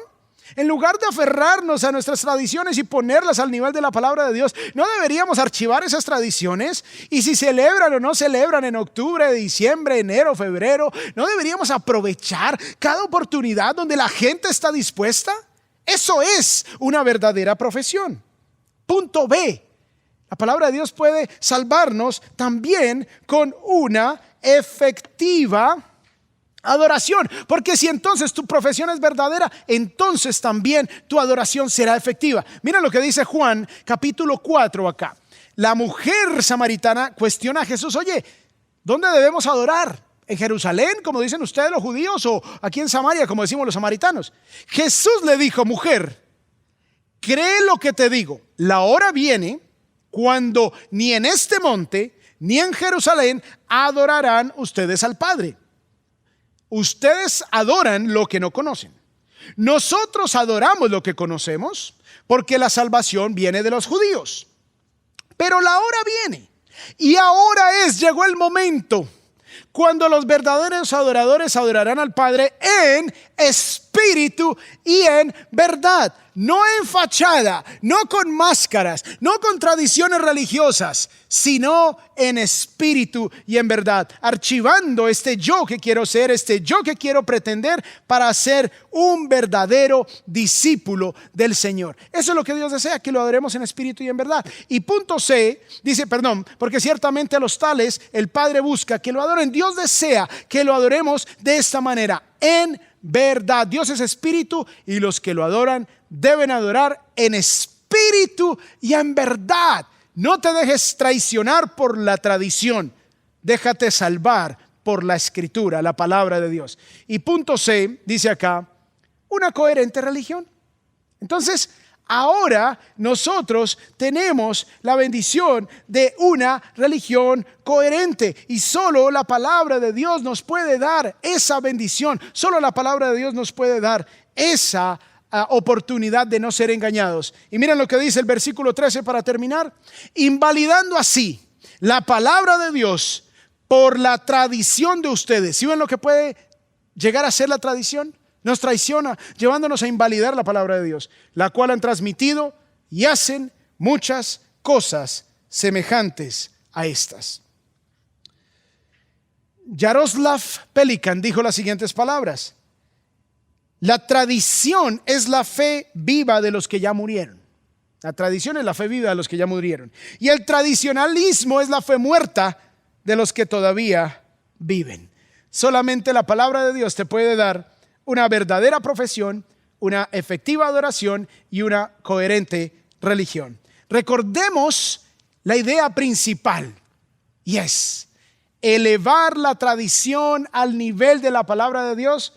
En lugar de aferrarnos a nuestras tradiciones y ponerlas al nivel de la palabra de Dios, ¿no deberíamos archivar esas tradiciones? Y si celebran o no celebran en octubre, diciembre, enero, febrero, ¿no deberíamos aprovechar cada oportunidad donde la gente está dispuesta? Eso es una verdadera profesión. Punto B. La palabra de Dios puede salvarnos también con una efectiva adoración. Porque si entonces tu profesión es verdadera, entonces también tu adoración será efectiva. Mira lo que dice Juan capítulo 4 acá. La mujer samaritana cuestiona a Jesús: oye, ¿dónde debemos adorar? ¿En Jerusalén, como dicen ustedes los judíos, o aquí en Samaria, como decimos los samaritanos? Jesús le dijo: mujer, cree lo que te digo, la hora viene cuando ni en este monte ni en Jerusalén adorarán ustedes al Padre. Ustedes adoran lo que no conocen. Nosotros adoramos lo que conocemos, porque la salvación viene de los judíos. Pero la hora viene, y ahora llegó el momento cuando los verdaderos adoradores adorarán al Padre en espíritu y en verdad. No en fachada, no con máscaras, no con tradiciones religiosas, sino en espíritu y en verdad. Archivando este yo que quiero ser, este yo que quiero pretender para ser un verdadero discípulo del Señor. Eso es lo que Dios desea, que lo adoremos en espíritu y en verdad. Y punto C, dice, porque ciertamente a los tales el Padre busca que lo adoren. Dios desea que lo adoremos de esta manera, en verdad. Dios es espíritu y los que lo adoran deben adorar en espíritu y en verdad. No te dejes traicionar por la tradición. Déjate salvar por la escritura, la palabra de Dios. Y punto C, dice acá, una coherente religión. Entonces, ahora nosotros tenemos la bendición de una religión coherente, y solo la palabra de Dios nos puede dar esa bendición. Solo la palabra de Dios nos puede dar esa oportunidad de no ser engañados. Y miren lo que dice el versículo 13 para terminar: invalidando así la palabra de Dios por la tradición de ustedes. ¿Sí ven lo que puede llegar a ser la tradición? Nos traiciona, llevándonos a invalidar la palabra de Dios, la cual han transmitido, y hacen muchas cosas semejantes a estas. Jaroslav Pelikan dijo las siguientes palabras: la tradición es la fe viva de los que ya murieron. La tradición es la fe viva de los que ya murieron. Y el tradicionalismo es la fe muerta de los que todavía viven. Solamente la palabra de Dios te puede dar una verdadera profesión, una efectiva adoración y una coherente religión. Recordemos la idea principal, y es elevar la tradición al nivel de la palabra de Dios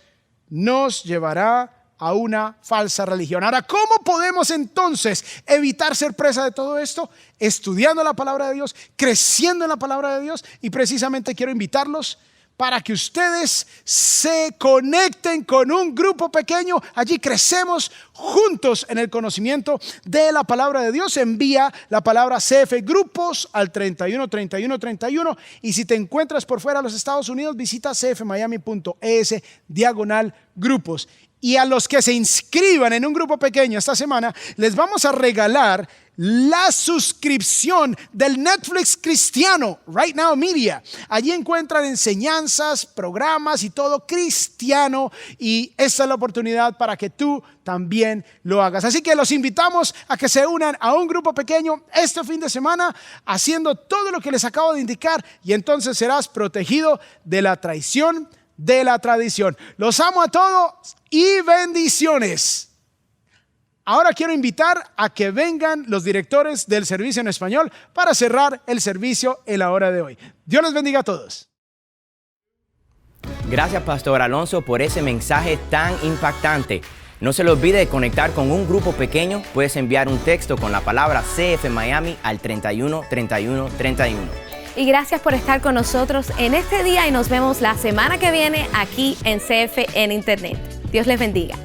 nos llevará a una falsa religión. Ahora, ¿cómo podemos entonces evitar ser presa de todo esto? Estudiando la palabra de Dios, creciendo en la palabra de Dios, y precisamente quiero invitarlos para que ustedes se conecten con un grupo pequeño. Allí crecemos juntos en el conocimiento de la palabra de Dios. Envía la palabra CF Grupos al 313131. Y si te encuentras por fuera de los Estados Unidos, visita cfmiami.es/grupos. Y a los que se inscriban en un grupo pequeño esta semana, les vamos a regalar la suscripción del Netflix cristiano, Right Now Media. Allí encuentran enseñanzas, programas y todo cristiano, y esta es la oportunidad para que tú también lo hagas. Así que los invitamos a que se unan a un grupo pequeño este fin de semana, haciendo todo lo que les acabo de indicar, y entonces serás protegido de la traición de la tradición. Los amo a todos y bendiciones. Ahora quiero invitar a que vengan los directores del servicio en español para cerrar el servicio en la hora de hoy. Dios les bendiga a todos. Gracias, Pastor Alonso, por ese mensaje tan impactante. No se le olvide de conectar con un grupo pequeño. Puedes enviar un texto con la palabra CF Miami al 313131. Y gracias por estar con nosotros en este día, y nos vemos la semana que viene aquí en CF en Internet. Dios les bendiga.